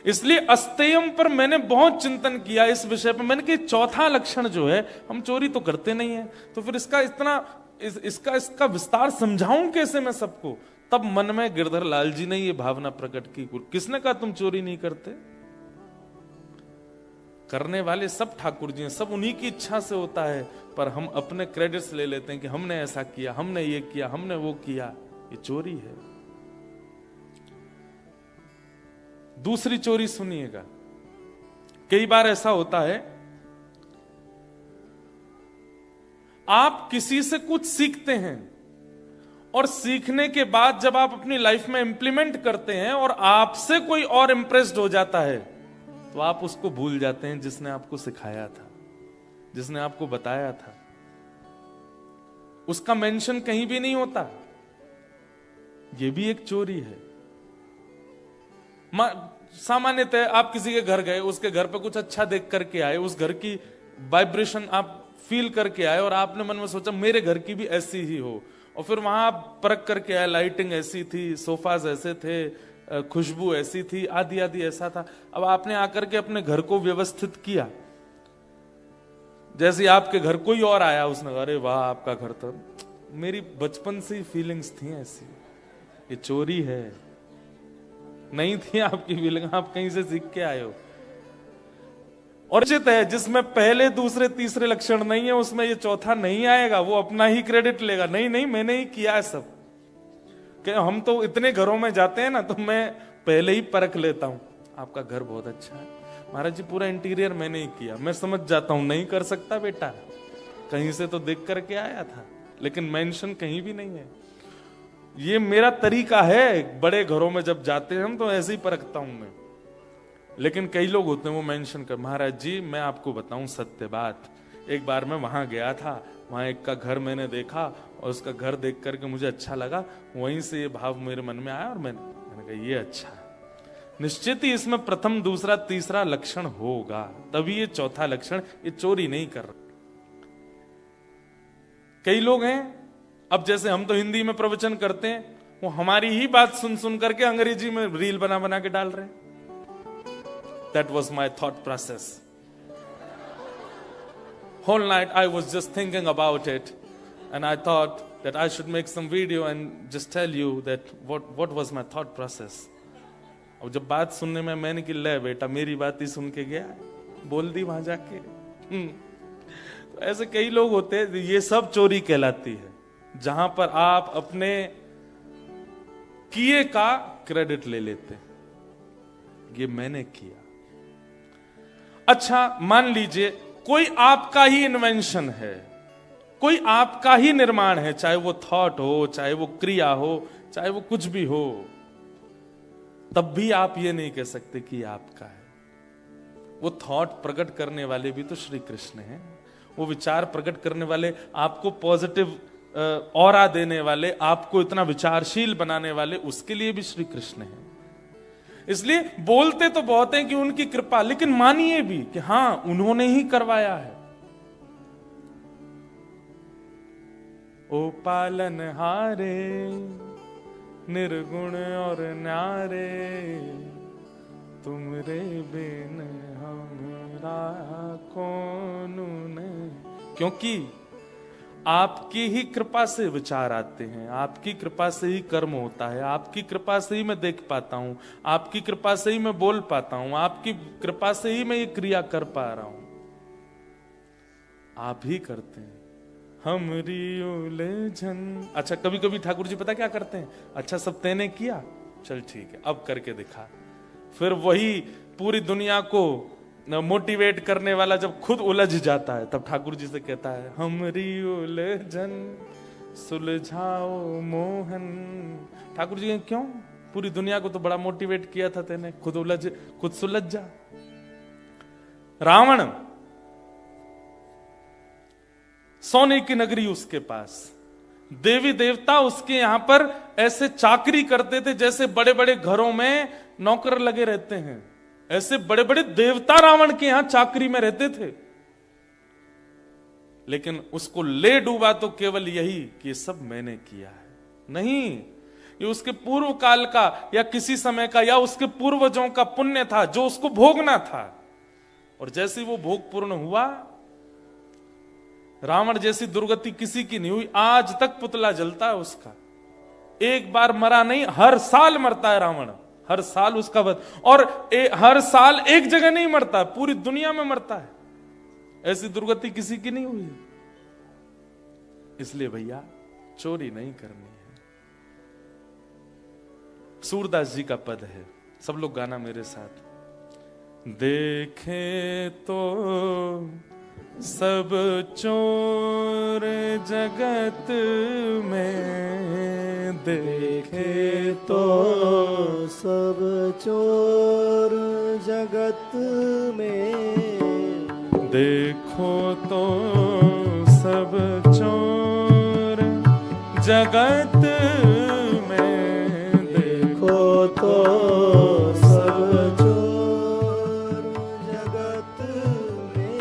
इसलिए अस्तेयम पर मैंने बहुत चिंतन किया इस विषय पर। मैंने कहा चौथा लक्षण जो है, हम चोरी तो करते नहीं है, तो फिर इसका विस्तार समझाऊं कैसे मैं सबको? तब मन में गिरधर लाल जी ने ये भावना प्रकट की। किसने कहा तुम चोरी नहीं करते? करने वाले सब ठाकुर जी हैं, सब उन्हीं की इच्छा से होता है, पर हम अपने क्रेडिट्स ले लेते हैं कि हमने ऐसा किया, हमने ये किया, हमने वो किया। ये चोरी है। दूसरी चोरी सुनिएगा। कई बार ऐसा होता है, आप किसी से कुछ सीखते हैं और सीखने के बाद जब आप अपनी लाइफ में इंप्लीमेंट करते हैं और आपसे कोई और इंप्रेस्ड हो जाता है, तो आप उसको भूल जाते हैं जिसने आपको सिखाया था, जिसने आपको बताया था। उसका मेंशन कहीं भी नहीं होता। यह भी एक चोरी है। सामान्यतः आप किसी के घर गए, उसके घर पे कुछ अच्छा देख करके आए, उस घर की वाइब्रेशन आप फील करके आए और आपने मन में सोचा मेरे घर की भी ऐसी ही हो, और फिर वहां आप परख करके आए, लाइटिंग ऐसी थी, सोफाज ऐसे थे, खुशबू ऐसी थी, आदि आदि ऐसा था। अब आपने आकर के अपने घर को व्यवस्थित किया, जैसे आपके घर कोई और आया, उसने कहा अरे वाह आपका घर तो, मेरी बचपन से ही फीलिंग्स थी ऐसी, ये चोरी है। नहीं थी आपकी फीलिंग, आप कहीं से सीख के आए हो। और निश्चित है जिसमें पहले दूसरे तीसरे लक्षण नहीं है उसमें ये चौथा नहीं आएगा, वो अपना ही क्रेडिट लेगा, नहीं नहीं मैंने ही किया है सब। कि हम तो इतने घरों में जाते हैं ना, तो मैं पहले ही परख लेता हूं, आपका घर बहुत अच्छा है महाराज जी, पूरा इंटीरियर मैंने ही किया, मैं समझ जाता हूं नहीं कर सकता बेटा, कहीं से तो देख करके आया था, लेकिन मेंशन कहीं भी नहीं है। ये मेरा तरीका है, बड़े घरों में जब जाते हैं हम तो ऐसे ही परखता हूं मैं। लेकिन कई लोग होते हैं वो मेंशन कर, महाराज जी मैं आपको बताऊं सत्य बात, एक बार मैं वहां गया था, वहां एक का घर मैंने देखा और उसका घर देख करके मुझे अच्छा लगा, वहीं से ये भाव मेरे मन में आया और मैंने कहा ये अच्छा है। निश्चित ही इसमें प्रथम दूसरा तीसरा लक्षण होगा, तभी ये चौथा लक्षण, ये चोरी नहीं कर रहा। कई लोग हैं, अब जैसे हम तो हिंदी में प्रवचन करते हैं, वो हमारी ही बात सुन सुन करके अंग्रेजी में रील बना बना के डाल रहे हैं। That was my thought process. Whole night I was just thinking about it, and I thought that I should make some video and just tell you that what was my thought process. और जब बात सुनने में मैंने कि ले बेटा मेरी बात ही सुन के गया, बोल दी वहां जाके। तो ऐसे कई लोग होते हैं, ये सब चोरी कहलाती है, जहां पर आप अपने किए का क्रेडिट ले लेते हैं, ये मैंने किया। अच्छा मान लीजिए कोई आपका ही इन्वेंशन है, कोई आपका ही निर्माण है, चाहे वो थॉट हो, चाहे वो क्रिया हो, चाहे वो कुछ भी हो, तब भी आप ये नहीं कह सकते कि आपका है। वो थॉट प्रकट करने वाले भी तो श्री कृष्ण हैं, वो विचार प्रकट करने वाले, आपको पॉजिटिव ऑरा देने वाले, आपको इतना विचारशील बनाने वाले, उसके लिए भी श्री कृष्ण हैं। इसलिए बोलते तो बहुत हैं कि उनकी कृपा, लेकिन मानिए भी कि हां उन्होंने ही करवाया है। ओ पालन हारे निर्गुण और न्यारे, तुमरे बिन हमरा कौन नहीं। क्योंकि आपकी ही कृपा से विचार आते हैं, आपकी कृपा से ही कर्म होता है, आपकी कृपा से ही मैं देख पाता हूं, आपकी कृपा से ही मैं बोल पाता हूं, आपकी कृपा से ही मैं ये क्रिया कर पा रहा हूं। आप ही करते हैं हमरी उलझन। अच्छा कभी कभी ठाकुर जी पता क्या करते हैं, अच्छा सब तैने किया, चल ठीक है अब करके दिखा। फिर वही पूरी दुनिया को मोटिवेट करने वाला जब खुद उलझ जाता है, तब ठाकुर जी से कहता है हमरी उलझन सुलझाओ मोहन। ठाकुर जी क्यों, पूरी दुनिया को तो बड़ा मोटिवेट किया था तेने, खुद सुलझ जा। रावण, सोने की नगरी उसके पास, देवी देवता उसके यहां पर ऐसे चाकरी करते थे जैसे बड़े बड़े घरों में नौकर लगे रहते हैं, ऐसे बड़े बड़े देवता रावण के यहां चाकरी में रहते थे। लेकिन उसको ले डूबा तो केवल यही कि ये सब मैंने किया है, नहीं, ये उसके पूर्व काल का या किसी समय का या उसके पूर्वजों का पुण्य था जो उसको भोगना था। और जैसे वो भोग पूर्ण हुआ, रावण जैसी दुर्गति किसी की नहीं हुई, आज तक पुतला जलता है उसका, एक बार मरा नहीं, हर साल मरता है रावण, हर साल उसका वध, और हर साल एक जगह नहीं मरता, पूरी दुनिया में मरता है, ऐसी दुर्गति किसी की नहीं हुई। इसलिए भैया चोरी नहीं करनी है। सूरदास जी का पद है, सब लोग गाना मेरे साथ। देखे तो सब चोर जगत में, देखे तो सब चोर जगत में, देखो तो सब चोर जगत में, देखो तो सब चोर जगत में,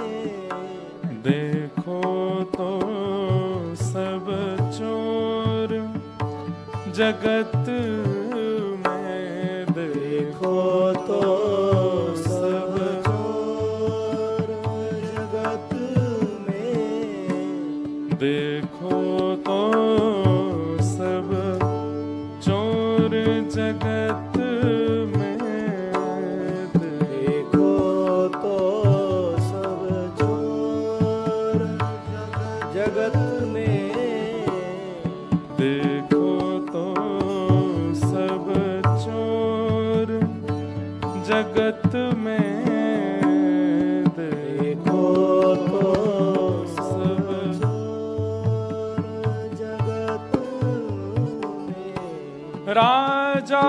में देखो तो सब चोर जगत में। देखो तो सब चोर जगत में। देखो तो सब चोर जगत में। देखो तो सब चोर जगत में। देखो तो सब चोर जगत में। राजा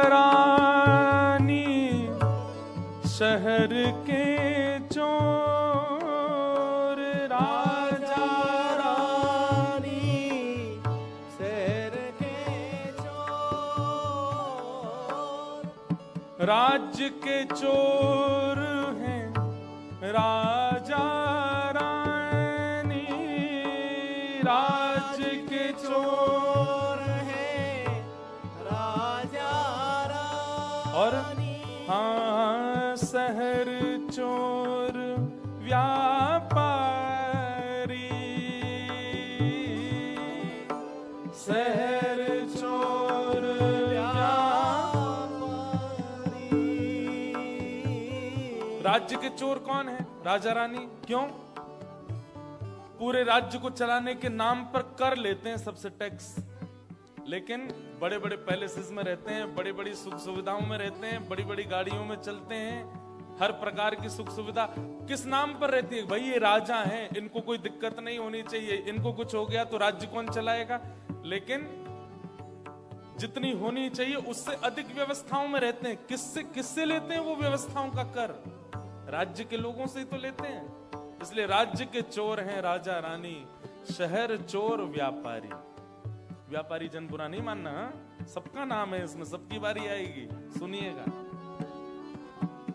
रानी शहर के चोर। राजा रानी शहर के चोर। राज्य के चोर हैं राजा रानी। राज्य के चोर है राजा और रानी। हाँ शहर चोर व्यापारी। शहर चोर राज्य के चोर कौन है? राजा रानी। क्यों? पूरे राज्य को चलाने के नाम पर कर लेते हैं सबसे टैक्स, लेकिन बड़े बड़े पैलेसेस में रहते हैं, बड़ी बड़ी सुख सुविधाओं में रहते हैं, बड़ी बड़ी गाड़ियों में चलते हैं। हर प्रकार की सुख सुविधा किस नाम पर रहती है? भाई ये राजा हैं, इनको कोई दिक्कत नहीं होनी चाहिए, इनको कुछ हो गया तो राज्य कौन चलाएगा? लेकिन जितनी होनी चाहिए उससे अधिक व्यवस्थाओं में रहते हैं। किससे लेते हैं वो व्यवस्थाओं का कर? राज्य के लोगों से ही तो लेते हैं। इसलिए राज्य के चोर हैं राजा रानी, शहर चोर व्यापारी। व्यापारी जन बुरा नहीं मानना, सबका नाम है इसमें, सबकी बारी आएगी, सुनिएगा।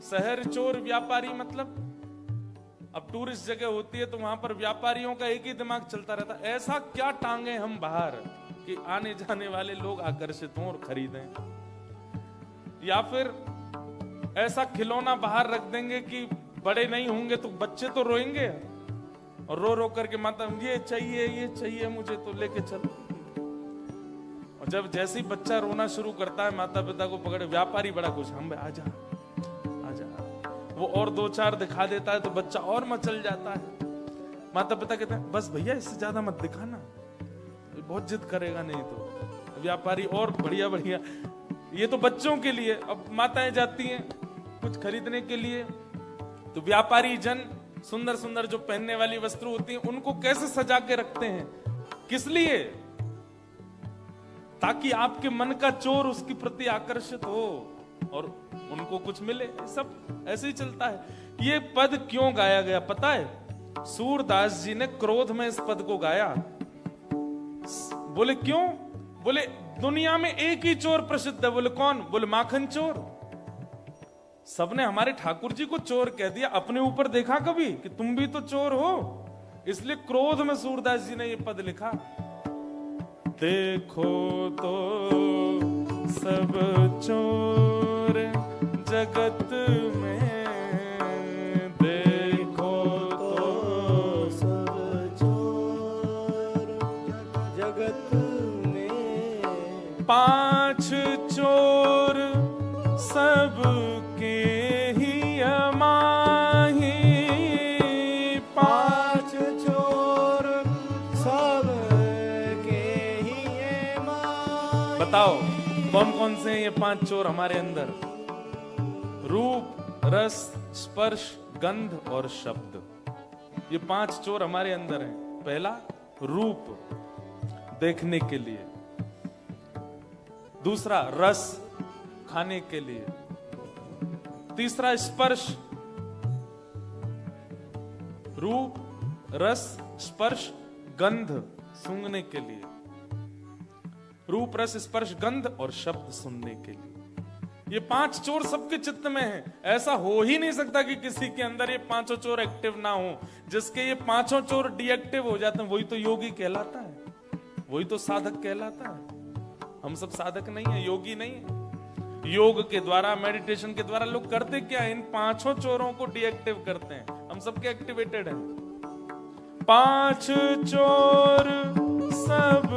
शहर चोर व्यापारी मतलब अब टूरिस्ट जगह होती है तो वहां पर व्यापारियों का एक ही दिमाग चलता रहता है, ऐसा क्या टांगे हम बाहर कि आने जाने वाले लोग आकर्षित हों और खरीदें, या फिर ऐसा खिलौना बाहर रख देंगे कि बड़े नहीं होंगे तो बच्चे तो रोएंगे और रो रो करके माता ये चाहिए मुझे तो लेके चलो। और जब जैसे ही बच्चा रोना शुरू करता है माता पिता को पकड़े व्यापारी बड़ा खुश, हम आजा आजा, वो और दो चार दिखा देता है तो बच्चा और मचल जाता है। माता पिता कहते हैं बस भैया इससे ज्यादा मत दिखाना, बहुत जिद करेगा नहीं तो। व्यापारी और बढ़िया बढ़िया, ये तो बच्चों के लिए। अब माताएं जाती हैं कुछ खरीदने के लिए तो व्यापारी जन सुंदर सुंदर जो पहनने वाली वस्त्र होती हैं उनको कैसे सजा के रखते हैं? किस लिए? ताकि आपके मन का चोर उसके प्रति आकर्षित हो और उनको कुछ मिले। सब ऐसे ही चलता है। ये पद क्यों गाया गया पता है? सूरदास जी ने क्रोध में इस पद को गाया। बोले क्यों? बोले दुनिया में एक ही चोर प्रसिद्ध है। बोले कौन? बोले माखन चोर। सबने हमारे ठाकुर जी को चोर कह दिया, अपने ऊपर देखा कभी कि तुम भी तो चोर हो? इसलिए क्रोध में सूरदास जी ने ये पद लिखा। देखो तो सब चोर जगत में, देखो तो सब चोर जगत में। पांच चोर सब के ही अमाही। पांच चोर सब के ही अमाही। बताओ कौन कौन से हैं ये पांच चोर हमारे अंदर? रूप, रस, स्पर्श, गंध और शब्द, ये पांच चोर हमारे अंदर हैं। पहला रूप, देखने के लिए। दूसरा रस, खाने के लिए। तीसरा स्पर्श, रूप, रस, स्पर्श, गंध, सूंघने के लिए। रूप, रस, स्पर्श, गंध और शब्द सुनने के लिए। ये पांच चोर सबके चित्त में है। ऐसा हो ही नहीं सकता कि किसी के अंदर ये पांचों चोर एक्टिव ना हो। जिसके ये पांचों चोर डीएक्टिव हो जाते हैं वही तो योगी कहलाता है, वही तो साधक कहलाता है। हम सब साधक नहीं है, योगी नहीं है। योग के द्वारा, मेडिटेशन के द्वारा लोग करते क्या है? इन 5 चोरों को डीएक्टिव करते हैं। हम सबके एक्टिवेटेड हैं। 5 चोर सब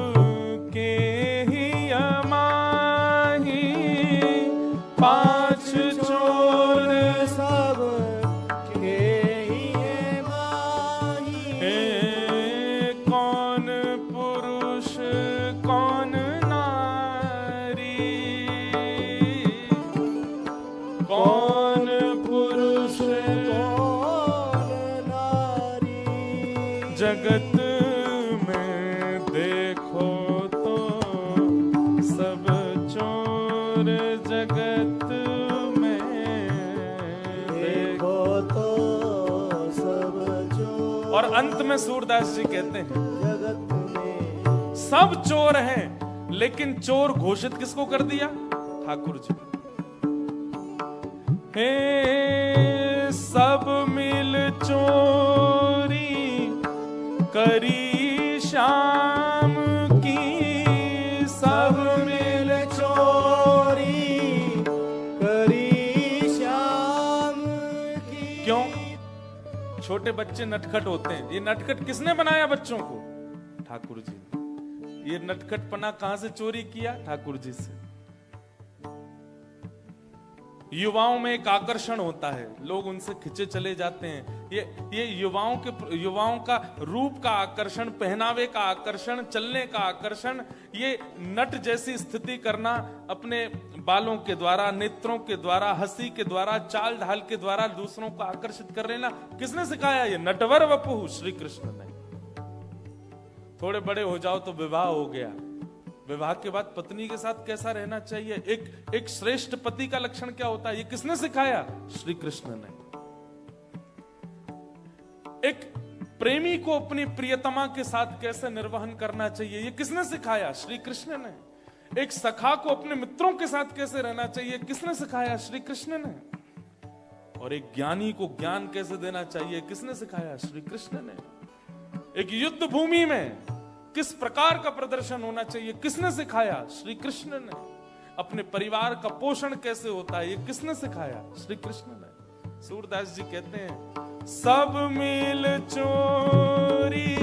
के ही अमाही, 5 चोर सब के ही माही। कौन पुरुष कौन नारी, कौन पुरुष कौन नारी। जगत में देखो तो सब चोर, जगत में देखो तो सब चोर। और अंत में सूरदास जी कहते हैं जगत में सब चोर हैं, लेकिन चोर घोषित किसको कर दिया? ठाकुर जी। हे सब मिल चोरी करी शाम की, सब मिल चोरी करी शाम की। क्यों? छोटे बच्चे नटखट होते हैं। ये नटखट किसने बनाया बच्चों को? ठाकुर जी ने। ये नटखटपना कहां से चोरी किया? ठाकुर जी से। युवाओं में एक आकर्षण होता है, लोग उनसे खिंचे चले जाते हैं। ये युवाओं का रूप का आकर्षण, पहनावे का आकर्षण, चलने का आकर्षण, ये नट जैसी स्थिति करना अपने बालों के द्वारा, नेत्रों के द्वारा, हंसी के द्वारा, चाल ढाल के द्वारा दूसरों को आकर्षित कर लेना किसने सिखाया? ये नटवर वपुः श्री कृष्ण ने। थोड़े बड़े हो जाओ तो विवाह हो गया। विवाह के बाद पत्नी के साथ कैसा रहना चाहिए, एक श्रेष्ठ पति का लक्षण क्या होता है, ये किसने सिखाया? श्री कृष्ण ने। एक प्रेमी को अपनी प्रियतमा के साथ कैसे निर्वहन करना चाहिए, ये किसने सिखाया? श्री कृष्ण ने। एक सखा को अपने मित्रों के साथ कैसे रहना चाहिए, किसने सिखाया? श्री कृष्ण ने। और एक ज्ञानी को ज्ञान कैसे देना चाहिए, किसने सिखाया? श्री कृष्ण ने। एक युद्ध भूमि में किस प्रकार का प्रदर्शन होना चाहिए, किसने सिखाया? श्री कृष्ण ने। अपने परिवार का पोषण कैसे होता है, ये किसने सिखाया? श्री कृष्ण ने। सूरदास जी कहते हैं सब मिल चोरी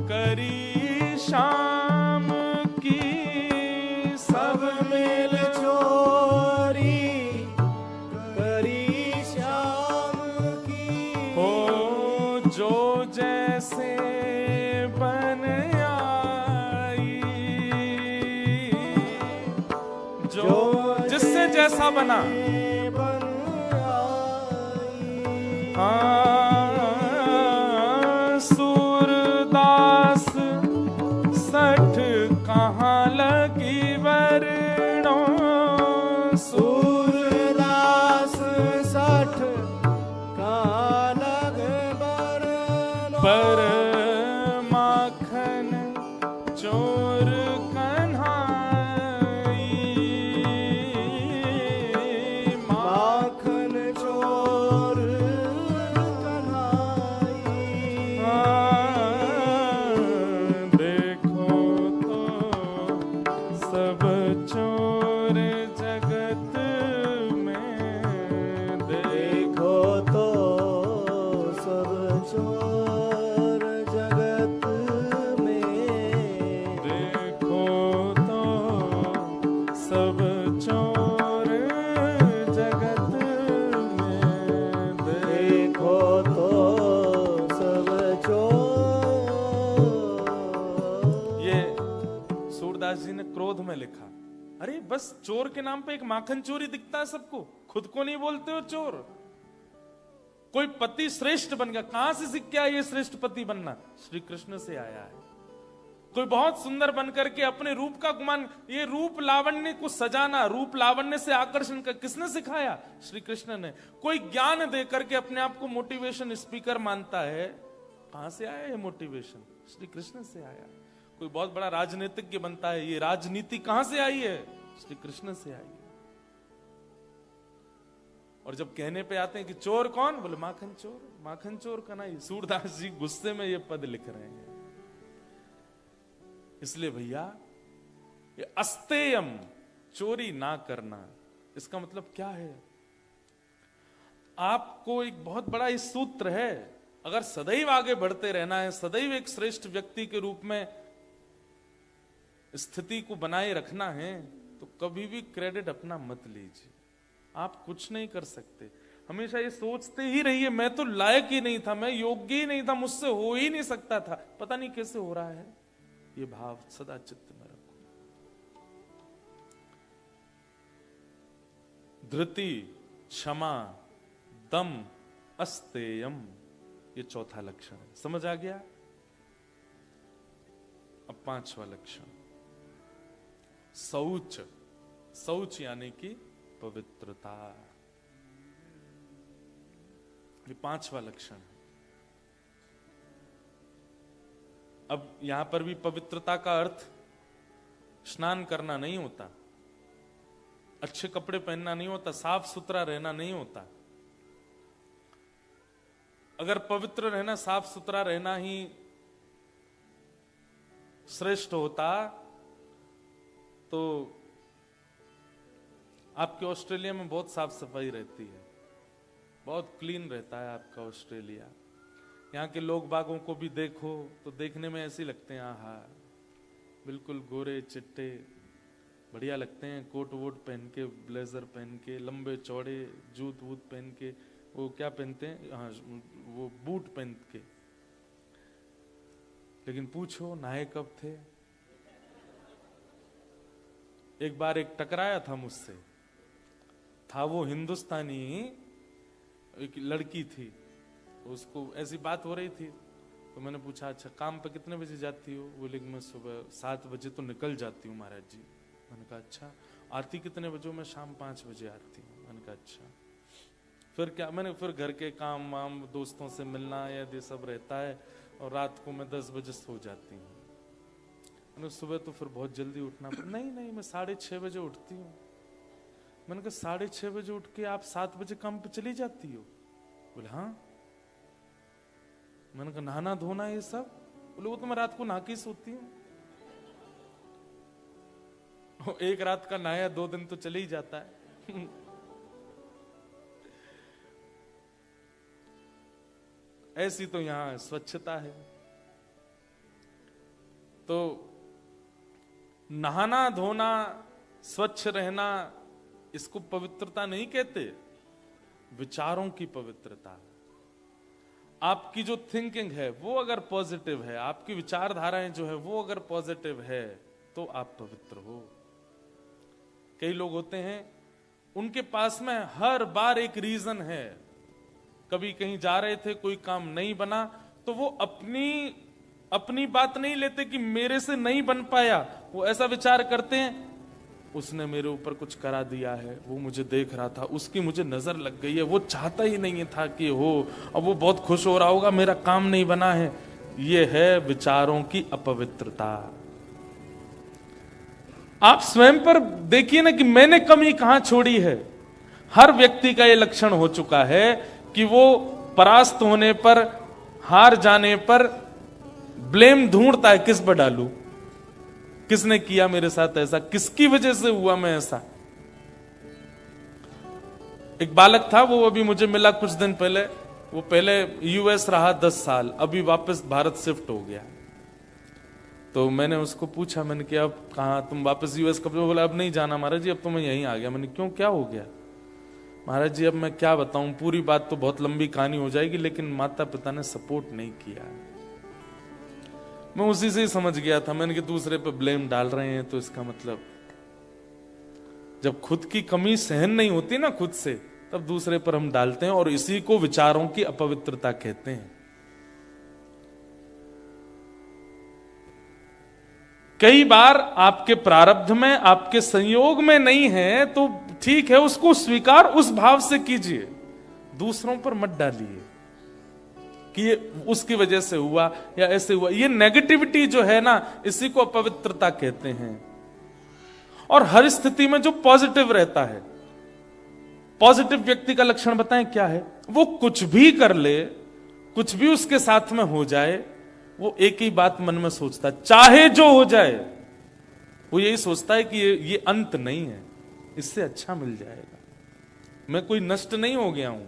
करी शाम की, सब मिल चोरी करी शाम की। हो जो जैसे बन आई, जो जिससे जैसा बना। हाँ, सूरदास सठ कहाँ लगी वरणों, सूरदास सठ कहाँ लगे वरणों। पर माखन चोर कन्हाई, माखन चोर कन्हाई। देखो तो सब चोर जगत में, देखो तो सब चोर जगत में। देखो तो सब चोर जगत में, देखो तो सब चोर। ये सूरदास जी ने क्रोध में लिखा। अरे बस चोर के नाम पे एक माखन चोरी दिखता है सबको, खुद को नहीं बोलते हो चोर। कोई पति श्रेष्ठ बन गया, कहां से सीख के आया ये श्रेष्ठ पति बनना? श्री कृष्ण से आया है। कोई बहुत सुंदर बनकर के अपने रूप का गुमान, ये रूप लावण्य को सजाना, रूप लावण्य से आकर्षण का किसने सिखाया? श्री कृष्ण ने। कोई ज्ञान दे करके अपने आप को मोटिवेशन स्पीकर मानता है, कहां से आया ये मोटिवेशन? श्री कृष्ण से आया। कोई बहुत बड़ा राजनीतिज्ञ बनता है, ये राजनीति कहां से आई है? श्री कृष्ण से आई है। और जब कहने पे आते हैं कि चोर कौन, बोले माखन चोर, माखन चोर का नहीं। सूरदास जी गुस्से में ये पद लिख रहे हैं। इसलिए भैया ये अस्तेयम, चोरी ना करना, इसका मतलब क्या है? आपको एक बहुत बड़ा इस सूत्र है, अगर सदैव आगे बढ़ते रहना है, सदैव एक श्रेष्ठ व्यक्ति के रूप में स्थिति को बनाए रखना है, तो कभी भी क्रेडिट अपना मत लीजिए। आप कुछ नहीं कर सकते। हमेशा ये सोचते ही रहिए मैं तो लायक ही नहीं था, मैं योग्य ही नहीं था, मुझसे हो ही नहीं सकता था, पता नहीं कैसे हो रहा है। ये भाव सदा चित्त में रखो। धृति, क्षमा, दम, अस्तेयम, ये चौथा लक्षण है। समझ आ गया? अब पांचवा लक्षण, शौच। शौच यानी कि पवित्रता। ये पांचवा लक्षण है। अब यहां पर भी पवित्रता का अर्थ स्नान करना नहीं होता, अच्छे कपड़े पहनना नहीं होता, साफ सुथरा रहना नहीं होता। अगर पवित्र रहना, साफ सुथरा रहना ही श्रेष्ठ होता तो आपके ऑस्ट्रेलिया में बहुत साफ सफाई रहती है, बहुत क्लीन रहता है आपका ऑस्ट्रेलिया। यहाँ के लोग बागों को भी देखो तो देखने में ऐसे लगते हैं, आहा बिल्कुल गोरे चिट्टे, बढ़िया लगते हैं, कोट वोट पहन के, ब्लेजर पहन के, लंबे चौड़े जूत वूत पहन के, वो क्या पहनते हैं, हाँ वो बूट पहन के। लेकिन पूछो नहाए कब थे? एक बार एक टकराया था मुझसे, था वो हिंदुस्तानी, एक लड़की थी, उसको ऐसी बात हो रही थी तो मैंने पूछा अच्छा काम पे कितने बजे जाती हो? बोले मैं सुबह 7 बजे तो निकल जाती हूँ महाराज जी। मैंने कहा अच्छा, आती कितने बजे? मैं शाम 5 बजे आती हूँ। मैंने कहा अच्छा, फिर क्या? मैंने फिर घर के काम वाम, दोस्तों से मिलना या ये सब रहता है, और रात को मैं 10 बजे सो जाती हूँ। मैंने सुबह तो फिर बहुत जल्दी उठना पड़ा। नहीं नहीं, मैं 6:30 बजे उठती हूँ। मैंने कहा 6:30 बजे उठ के आप 7 बजे काम पे चली जाती हो? बोले हाँ। मैंने कहा नहाना धोना ये सब? बोले वो तो मैं रात को नहा के सोती हूँ। एक रात का नहाया 2 दिन तो चले ही जाता है। ऐसी तो यहां स्वच्छता है। तो नहाना धोना, स्वच्छ रहना, इसको पवित्रता नहीं कहते, विचारों की पवित्रता। आपकी जो थिंकिंग है वो अगर पॉजिटिव है, आपकी विचारधाराएं जो है वो अगर पॉजिटिव है, तो आप पवित्र हो। कई लोग होते हैं उनके पास में हर बार एक रीजन है, कभी कहीं जा रहे थे कोई काम नहीं बना तो वो अपनी बात नहीं लेते कि मेरे से नहीं बन पाया, वो ऐसा विचार करते हैं उसने मेरे ऊपर कुछ करा दिया है, वो मुझे देख रहा था, उसकी मुझे नजर लग गई है, वो चाहता ही नहीं था कि हो, अब वो बहुत खुश हो रहा होगा मेरा काम नहीं बना है। ये है विचारों की अपवित्रता। आप स्वयं पर देखिए ना कि मैंने कमी कहां छोड़ी है। हर व्यक्ति का ये लक्षण हो चुका है कि वो परास्त होने पर, हार जाने पर ब्लेम ढूंढता है, किस पर डालूं, किसने किया मेरे साथ ऐसा, किसकी वजह से हुआ मैं ऐसा। एक बालक था, वो अभी मुझे मिला कुछ दिन पहले, वो पहले यूएस रहा 10 साल, अभी वापस भारत शिफ्ट हो गया। तो मैंने उसको पूछा, मैंने कहा अब कहाँ तुम वापस यूएस कब? बोला अब नहीं जाना महाराज जी, अब तो मैं यहीं आ गया। मैंने क्यों, क्या हो गया? महाराज जी अब मैं क्या बताऊं, पूरी बात तो बहुत लंबी कहानी हो जाएगी, लेकिन माता पिता ने सपोर्ट नहीं किया। मैं उसी से ही समझ गया था, मैंने कि दूसरे पे ब्लेम डाल रहे हैं, तो इसका मतलब जब खुद की कमी सहन नहीं होती ना खुद से, तब दूसरे पर हम डालते हैं, और इसी को विचारों की अपवित्रता कहते हैं। कई बार आपके प्रारब्ध में, आपके संयोग में नहीं है तो ठीक है, उसको स्वीकार उस भाव से कीजिए, दूसरों पर मत डालिए कि ये उसकी वजह से हुआ या ऐसे हुआ। ये नेगेटिविटी जो है ना, इसी को अपवित्रता कहते हैं। और हर स्थिति में जो पॉजिटिव रहता है, पॉजिटिव व्यक्ति का लक्षण बताएं क्या है? वो कुछ भी कर ले, कुछ भी उसके साथ में हो जाए, वो एक ही बात मन में सोचता है, चाहे जो हो जाए, वो यही सोचता है कि ये अंत नहीं है, इससे अच्छा मिल जाएगा, मैं कोई नष्ट नहीं हो गया हूं,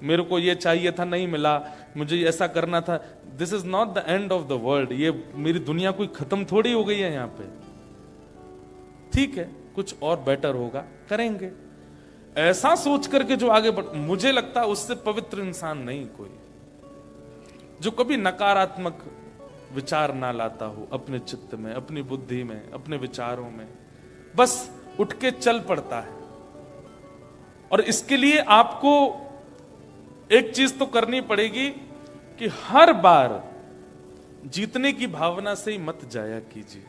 मेरे को ये चाहिए था नहीं मिला, मुझे ऐसा करना था, this is not the end of the world, ये मेरी दुनिया कोई खत्म थोड़ी हो गई है यहाँ पे, ठीक है कुछ और बेटर होगा करेंगे, ऐसा सोच करके जो आगे बढ़, मुझे लगता है उससे पवित्र इंसान नहीं कोई, जो कभी नकारात्मक विचार ना लाता हो अपने चित्त में, अपनी बुद्धि में, अपने विचारों में, बस उठ के चल पड़ता है। और इसके लिए आपको एक चीज तो करनी पड़ेगी कि हर बार जीतने की भावना से ही मत जाया कीजिए।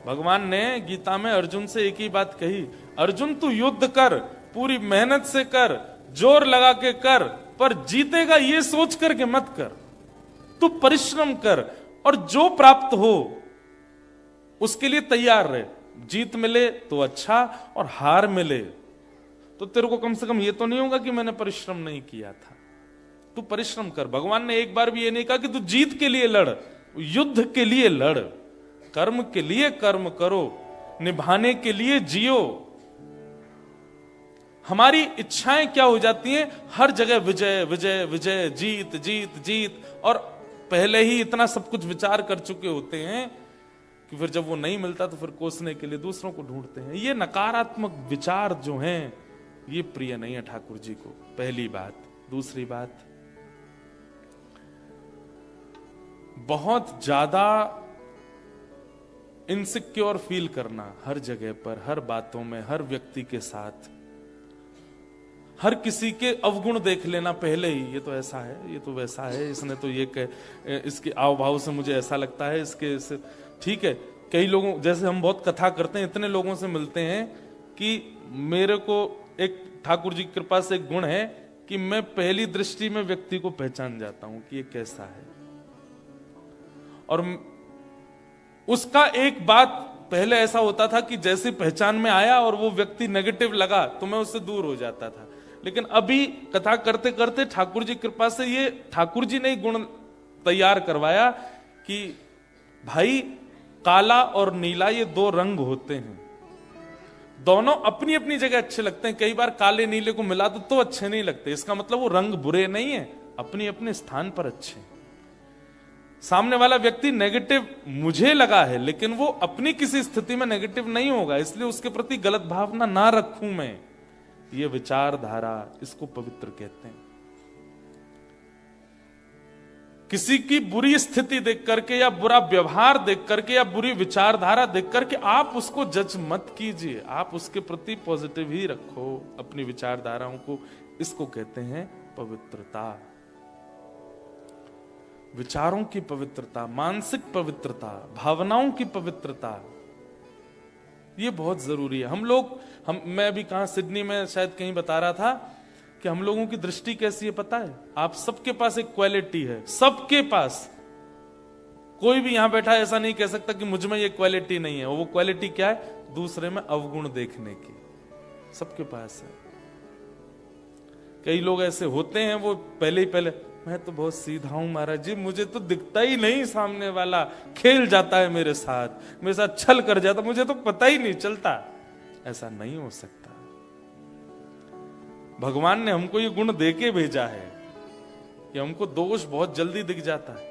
भगवान ने गीता में अर्जुन से एक ही बात कही, अर्जुन तू युद्ध कर, पूरी मेहनत से कर, जोर लगा के कर, पर जीतेगा ये सोच करके मत कर, तू परिश्रम कर और जो प्राप्त हो उसके लिए तैयार रहे, जीत मिले तो अच्छा और हार मिले तो तेरे को कम से कम ये तो नहीं होगा कि मैंने परिश्रम नहीं किया था, तू परिश्रम कर। भगवान ने एक बार भी ये नहीं कहा कि तू जीत के लिए लड़, युद्ध के लिए लड़, कर्म के लिए कर्म करो, निभाने के लिए जियो। हमारी इच्छाएं क्या हो जाती हैं, हर जगह विजय विजय विजय, जीत जीत जीत, और पहले ही इतना सब कुछ विचार कर चुके होते हैं कि फिर जब वो नहीं मिलता तो फिर कोसने के लिए दूसरों को ढूंढते हैं। ये नकारात्मक विचार जो हैं ये प्रिय नहीं है ठाकुर जी को, पहली बात। दूसरी बात, बहुत ज्यादा इनसिक्योर फील करना हर जगह पर, हर बातों में, हर व्यक्ति के साथ, हर किसी के अवगुण देख लेना पहले ही, ये तो ऐसा है, ये तो वैसा है, इसने तो ये इसके आव भाव से मुझे ऐसा लगता है, इसके ठीक है। कई लोगों, जैसे हम बहुत कथा करते हैं, इतने लोगों से मिलते हैं कि मेरे को एक ठाकुर जी की कृपा से एक गुण है कि मैं पहली दृष्टि में व्यक्ति को पहचान जाता हूं कि ये कैसा है, और उसका एक बात पहले ऐसा होता था कि जैसे पहचान में आया और वो व्यक्ति नेगेटिव लगा तो मैं उससे दूर हो जाता था, लेकिन अभी कथा करते करते ठाकुर जी कृपा से ये ठाकुर जी ने गुण तैयार करवाया कि भाई काला और नीला ये दो रंग होते हैं, दोनों अपनी अपनी जगह अच्छे लगते हैं। कई बार काले नीले को मिला तो अच्छे नहीं लगते, इसका मतलब वो रंग बुरे नहीं है, अपने अपने स्थान पर अच्छे। सामने वाला व्यक्ति नेगेटिव मुझे लगा है लेकिन वो अपनी किसी स्थिति में नेगेटिव नहीं होगा, इसलिए उसके प्रति गलत भावना ना रखूं मैं। ये विचारधारा, इसको पवित्र कहते हैं। किसी की बुरी स्थिति देख करके या बुरा व्यवहार देख करके या बुरी विचारधारा देख करके आप उसको जज मत कीजिए, आप उसके प्रति पॉजिटिव ही रखो अपनी विचारधाराओं को। इसको कहते हैं पवित्रता, विचारों की पवित्रता, मानसिक पवित्रता, भावनाओं की पवित्रता, ये बहुत जरूरी है। मैं अभी कहां, सिडनी में शायद कहीं बता रहा था कि हम लोगों की दृष्टि कैसी है पता है, आप सबके पास एक क्वालिटी है, सबके पास। कोई भी यहां बैठा ऐसा नहीं कह सकता कि मुझ में ये क्वालिटी नहीं है। वो क्वालिटी क्या है, दूसरे में अवगुण देखने की, सबके पास है। कई लोग ऐसे होते हैं, वो पहले मैं तो बहुत सीधा हूं महाराज जी, मुझे तो दिखता ही नहीं, सामने वाला खेल जाता है मेरे साथ छल कर जाता, मुझे तो पता ही नहीं चलता। ऐसा नहीं हो सकता। भगवान ने हमको ये गुण देके भेजा है कि हमको दोष बहुत जल्दी दिख जाता है,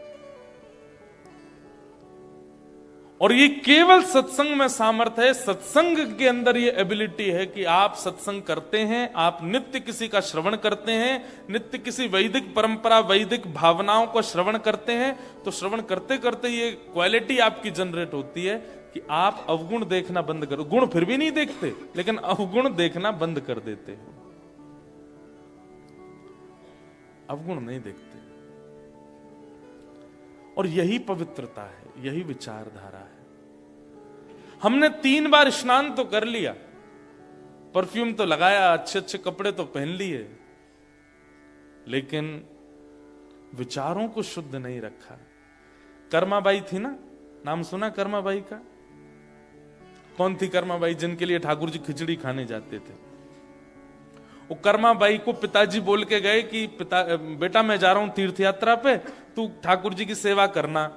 और ये केवल सत्संग में सामर्थ्य है। सत्संग के अंदर ये एबिलिटी है कि आप सत्संग करते हैं, आप नित्य किसी का श्रवण करते हैं, नित्य किसी वैदिक परंपरा, वैदिक भावनाओं को श्रवण करते हैं, तो श्रवण करते करते ये क्वालिटी आपकी जनरेट होती है कि आप अवगुण देखना बंद करो। गुण फिर भी नहीं देखते, लेकिन अवगुण देखना बंद कर देते हो, अवगुण नहीं देखते। और यही पवित्रता है, यही विचारधारा है। हमने 3 बार स्नान तो कर लिया, परफ्यूम तो लगाया, अच्छे अच्छे कपड़े तो पहन लिए, लेकिन विचारों को शुद्ध नहीं रखा। कर्माबाई थी ना, नाम सुना कर्माबाई का? कौन थी कर्माबाई? जिनके लिए ठाकुर जी खिचड़ी खाने जाते थे। वो कर्माबाई को पिताजी बोल के गए कि बेटा मैं जा रहा हूं तीर्थ यात्रा पे, तू ठाकुर जी की सेवा करना।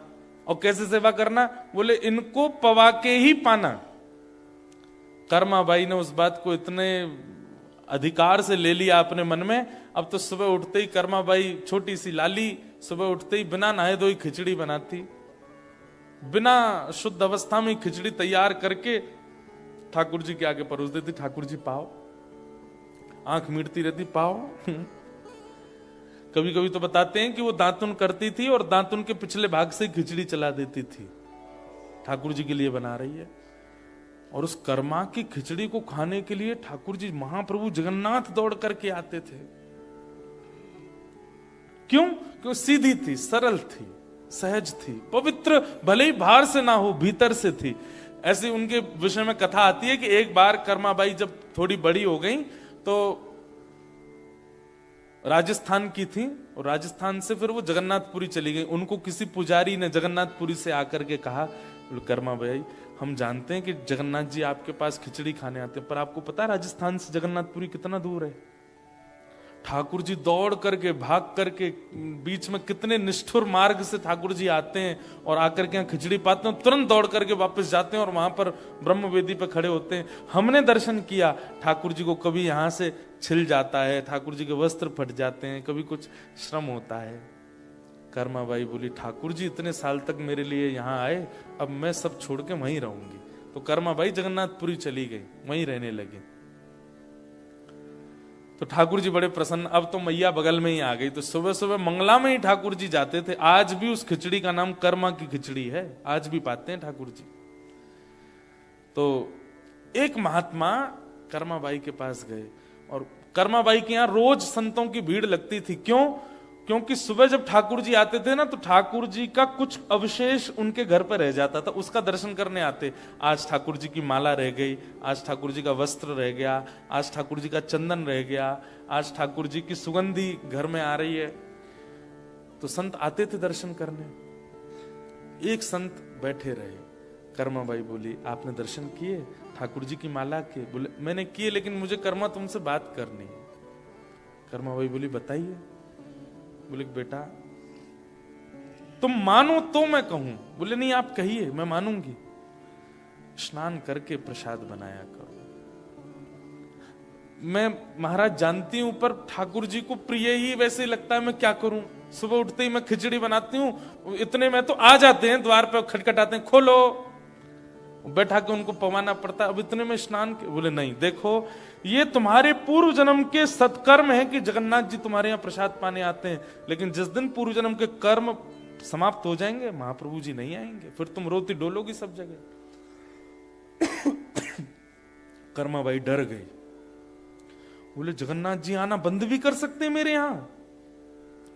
और कैसे सेवा करना? बोले इनको पवा के ही पाना, कर्माबाई ने उस बात को इतने अधिकार से ले लिया अपने मन में। अब तो सुबह उठते ही कर्माबाई, छोटी सी लाली, सुबह उठते ही बिना नहाए धोई खिचड़ी बनाती, बिना शुद्ध अवस्था में खिचड़ी तैयार करके ठाकुर जी के आगे परोस देती। ठाकुर जी पाओ, आंख मीटती रहती, पाओ। कभी कभी तो बताते हैं कि वो दातुन करती थी और दातुन के पिछले भाग से खिचड़ी चला देती थी, ठाकुर जी के लिए बना रही है। और उस कर्मा की खिचड़ी को खाने के लिए ठाकुर जी महाप्रभु जगन्नाथ दौड़ करके आते थे। क्यों? क्यों? सीधी थी, सरल थी, सहज थी, पवित्र, भले ही बाहर से ना हो भीतर से थी। ऐसी उनके विषय में कथा आती है कि एक बार कर्माबाई जब थोड़ी बड़ी हो गई तो राजस्थान की थी, और राजस्थान से फिर वो जगन्नाथपुरी चली गई। उनको किसी पुजारी ने जगन्नाथपुरी से आकर के कहा, कर्माबाई हम जानते हैं कि जगन्नाथ जी आपके पास खिचड़ी खाने आते हैं, पर आपको पता है राजस्थान से जगन्नाथपुरी कितना दूर है? ठाकुर जी दौड़ करके, भाग करके, बीच में कितने निष्ठुर मार्ग से ठाकुर जी आते हैं और आकर के यहाँ खिचड़ी पाते हैं, तुरंत दौड़ करके वापस जाते हैं और वहां पर ब्रह्म वेदी पर खड़े होते हैं। हमने दर्शन किया, ठाकुर जी को कभी यहाँ से छिल जाता है, ठाकुर जी के वस्त्र फट जाते हैं, कभी कुछ श्रम होता है। कर्माबाई बोली, ठाकुर जी इतने साल तक मेरे लिए यहाँ आए, अब मैं सब छोड़ के वहीं रहूंगी। तो कर्माबाई जगन्नाथपुरी चली गई, वहीं रहने लगी। तो ठाकुर जी बड़े प्रसन्न, अब तो मैया बगल में ही आ गई। तो सुबह सुबह मंगला में ही ठाकुर जी जाते थे। आज भी उस खिचड़ी का नाम कर्मा की खिचड़ी है, आज भी पाते हैं ठाकुर जी। तो एक महात्मा कर्माबाई के पास गए और कर्माबाई के यहाँ रोज संतों की भीड़ लगती थी। क्यों? क्योंकि सुबह जब ठाकुर जी आते थे ना, तो ठाकुर जी का कुछ अवशेष उनके घर पर रह जाता था, उसका दर्शन करने आते। आज ठाकुर जी की माला रह गई, आज ठाकुर जी का वस्त्र रह गया, आज ठाकुर जी का चंदन रह गया, आज ठाकुर जी की सुगंधी घर में आ रही है। तो संत आते थे दर्शन करने। एक संत बैठे रहे। कर्माबाई बोली, आपने दर्शन किए ठाकुर जी की माला के? बोले, मैंने किए, लेकिन मुझे कर्मा तुमसे बात करनी है। कर्माबाई बोली, बताइए। बोले, बेटा तुम मानो तो मैं कहूं। बोले, नहीं आप कहिए, मैं मानूंगी। स्नान करके प्रसाद बनाया करो। मैं महाराज जानती हूं, पर ठाकुर जी को प्रिय ही वैसे लगता है, मैं क्या करूं? सुबह उठते ही मैं खिचड़ी बनाती हूं, इतने में तो आ जाते हैं, द्वार पे खटखटाते हैं, खोलो, बैठा के उनको पवाना पड़ता है। अब इतने में स्नान के? बोले, नहीं, देखो ये तुम्हारे पूर्व जन्म के सत्कर्म है कि जगन्नाथ जी तुम्हारे यहाँ प्रसाद पाने आते हैं, लेकिन जिस दिन पूर्व जन्म के कर्म समाप्त हो जाएंगे, महाप्रभु जी नहीं आएंगे, फिर तुम रोती डोलोगी सब जगह। कर्माबाई डर गई। बोले, जगन्नाथ जी आना बंद भी कर सकते हैं मेरे यहाँ?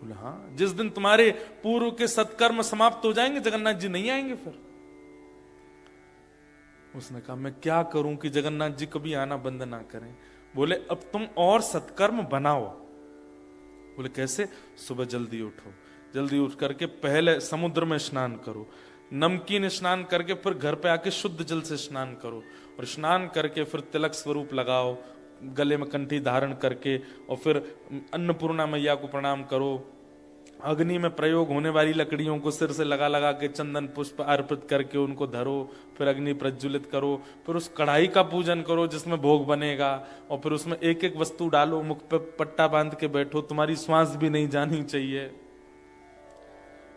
बोले, हाँ, जिस दिन तुम्हारे पूर्व के सत्कर्म समाप्त हो जाएंगे, जगन्नाथ जी नहीं आएंगे फिर। उसने कहा, मैं क्या करूं कि जगन्नाथ जी कभी आना बंद ना करें? बोले, अब तुम और सत्कर्म बनाओ। बोले, कैसे? सुबह जल्दी उठो, जल्दी उठ करके पहले समुद्र में स्नान करो, नमकीन स्नान करके फिर घर पे आके शुद्ध जल से स्नान करो, और स्नान करके फिर तिलक स्वरूप लगाओ, गले में कंठी धारण करके, और फिर अन्नपूर्णा मैया को प्रणाम करो। अग्नि में प्रयोग होने वाली लकड़ियों को सिर से लगा लगा के चंदन पुष्प अर्पित करके उनको धरो, फिर अग्नि प्रज्वलित करो, फिर उस कढ़ाई का पूजन करो जिसमें भोग बनेगा, और फिर उसमें एक एक वस्तु डालो, मुख पे पट्टा बांध के बैठो, तुम्हारी श्वास भी नहीं जानी चाहिए।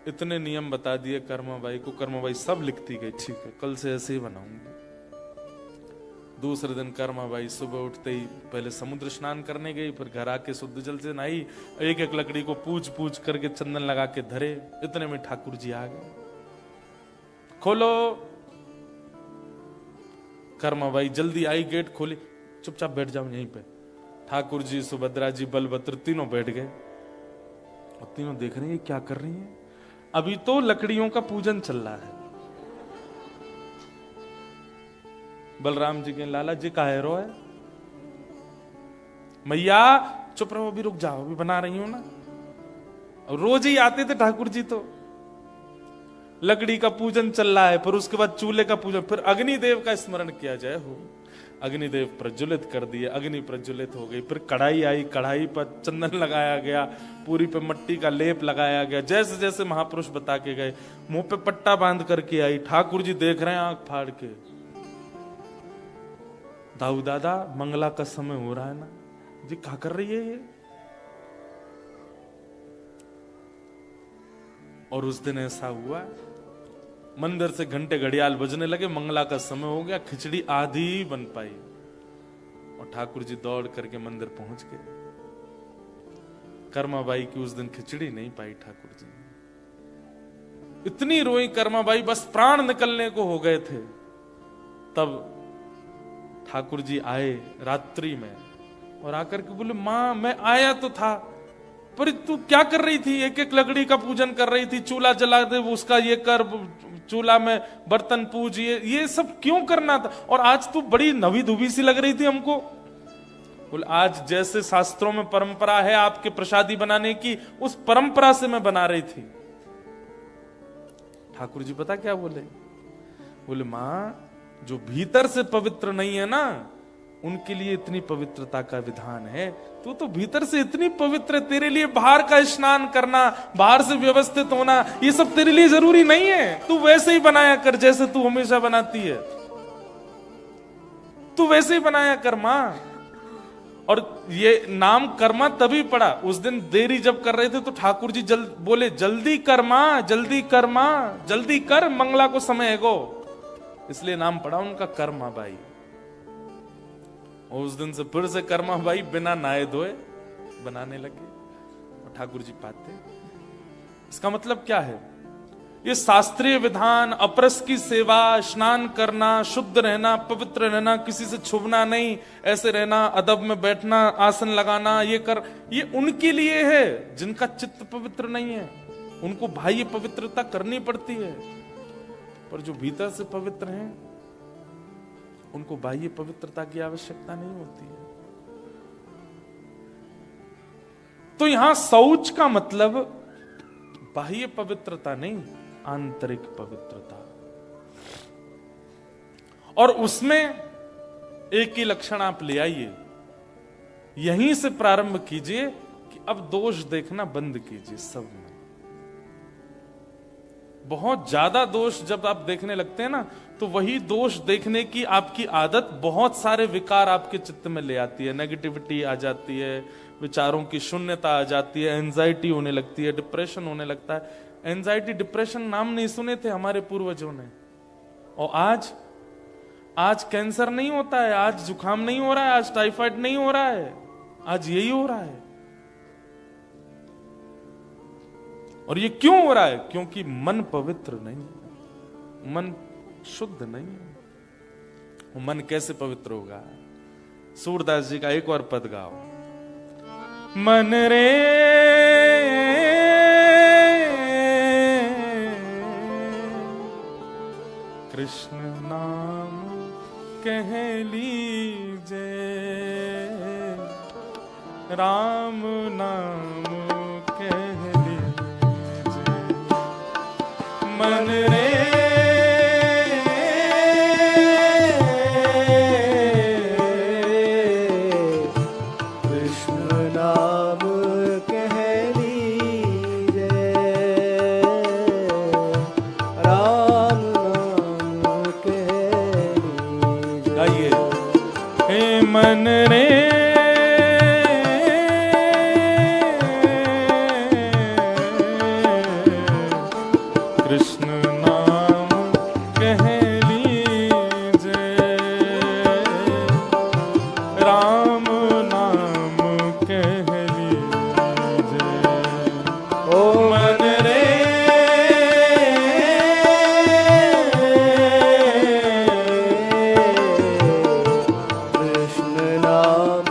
इतने नियम बता दिए कर्माबाई को। कर्माबाई सब लिखती गई, ठीक है कल से ऐसे ही बनाऊंगी। दूसरे दिन कर्माबाई सुबह उठते ही पहले समुद्र स्नान करने गई, फिर घर आके शुद्ध जल से नहाई, एक एक लकड़ी को पूछ पूछ करके चंदन लगा के धरे। इतने में ठाकुर जी आ गए। खोलो। कर्माबाई जल्दी आई, गेट खोली, चुपचाप बैठ जाओ यहीं पे। ठाकुर जी, सुभद्रा जी, बलभद्र तीनों बैठ गए, और तीनों देख रहे हैं क्या कर रही हैं। अभी तो लकड़ियों का पूजन चल रहा है। बलराम जी के, लाला जी का है रो है? मैया चुप रहो, अभी रुक जाओ, अभी बना रही हूं ना। और रोज ही आते थे ठाकुर जी, तो लकड़ी का पूजन चल रहा है, फिर उसके बाद चूल्हे का पूजन, फिर अग्निदेव का स्मरण किया जाए हो। अग्निदेव प्रज्वलित कर दिए, अग्नि प्रज्वलित हो गई, फिर कढ़ाई आई, कढ़ाई पर चंदन लगाया गया, पूरी पे मट्टी का लेप लगाया गया, जैसे जैसे महापुरुष बता के गए। मुंह पे पट्टा बांध करके आई, ठाकुर जी देख रहे हैं आंख फाड़ के। ताऊ दादा मंगला का समय हो रहा है ना जी, क्या कर रही है ये? और उस दिन ऐसा हुआ, मंदिर से घंटे घड़ियाल बजने लगे, मंगला का समय हो गया, खिचड़ी आधी ही बन पाई और ठाकुर जी दौड़ करके मंदिर पहुंच गए। कर्माबाई की उस दिन खिचड़ी नहीं पाई ठाकुर जी। इतनी रोई कर्माबाई, बस प्राण निकलने को हो गए थे। तब ठाकुर जी आए रात्रि में और आकर के बोले, मां मैं आया तो था, पर तू क्या कर रही थी? एक एक लकड़ी का पूजन कर रही थी, चूल्हा जला दे, उसका ये कर, चूल्हा में बर्तन पूज, ये सब क्यों करना था? और आज तू बड़ी नवी धुबी सी लग रही थी हमको। बोले, आज जैसे शास्त्रों में परंपरा है आपके प्रसादी बनाने की, उस परंपरा से मैं बना रही थी। ठाकुर जी पता क्या बोले? बोले, मां जो भीतर से पवित्र नहीं है ना, उनके लिए इतनी पवित्रता का विधान है। तू तो भीतर से इतनी पवित्र है, तेरे लिए बाहर का स्नान करना, बाहर से व्यवस्थित होना, ये सब तेरे लिए जरूरी नहीं है। तू वैसे ही बनाया कर जैसे तू हमेशा बनाती है, तू वैसे ही बनाया कर मां। और ये नाम कर्मा तभी पड़ा, उस दिन देरी जब कर रहे थे तो ठाकुर जी बोले, जल्दी कर मां, जल्दी कर मां, जल्दी कर, मंगला को समय है गो। इसलिए नाम पड़ा उनका कर्मा बाई। और उस दिन से फिर से कर्मा बाई बिना नहाए धोए बनाने लगे और ठाकुर जी पाते। इसका मतलब क्या है? ये शास्त्रीय विधान, अपरस की सेवा, स्नान करना, शुद्ध रहना, पवित्र रहना, किसी से छुपना नहीं, ऐसे रहना, अदब में बैठना, आसन लगाना, ये उनके लिए है जिनका चित्त पवित्र नहीं है। उनको बाह्य पवित्रता करनी पड़ती है, पर जो भीतर से पवित्र हैं उनको बाह्य पवित्रता की आवश्यकता नहीं होती है। तो यहां शौच का मतलब बाह्य पवित्रता नहीं, आंतरिक पवित्रता। और उसमें एक ही लक्षण आप ले आइए, यहीं से प्रारंभ कीजिए कि अब दोष देखना बंद कीजिए सब में। बहुत ज्यादा दोष जब आप देखने लगते हैं ना, तो वही दोष देखने की आपकी आदत बहुत सारे विकार आपके चित्त में ले आती है। नेगेटिविटी आ जाती है, विचारों की शून्यता आ जाती है, एंजाइटी होने लगती है, डिप्रेशन होने लगता है। एंजाइटी डिप्रेशन नाम नहीं सुने थे हमारे पूर्वजों ने। और आज कैंसर नहीं होता है, आज जुकाम नहीं हो रहा है, आज टाइफाइड नहीं हो रहा है, आज यही हो रहा है। और ये क्यों हो रहा है? क्योंकि मन पवित्र नहीं है, मन शुद्ध नहीं है। वो मन कैसे पवित्र होगा? सूरदास जी का एक और पद गाओ। मन रे कृष्ण नाम कह लीजे, राम नाम कह लीजे। मन रे मन रे कृष्ण नाम कह लीजे, राम नाम कह लीजे। ओ मन रे नाम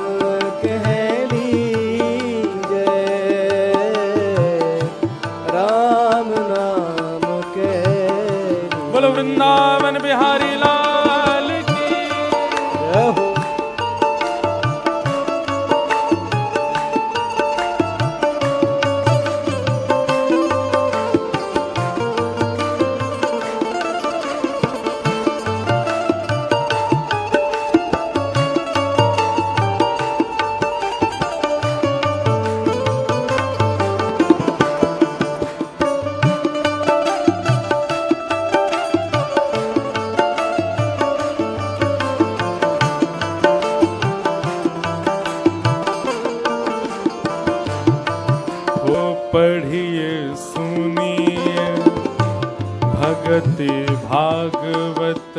भगति भागवत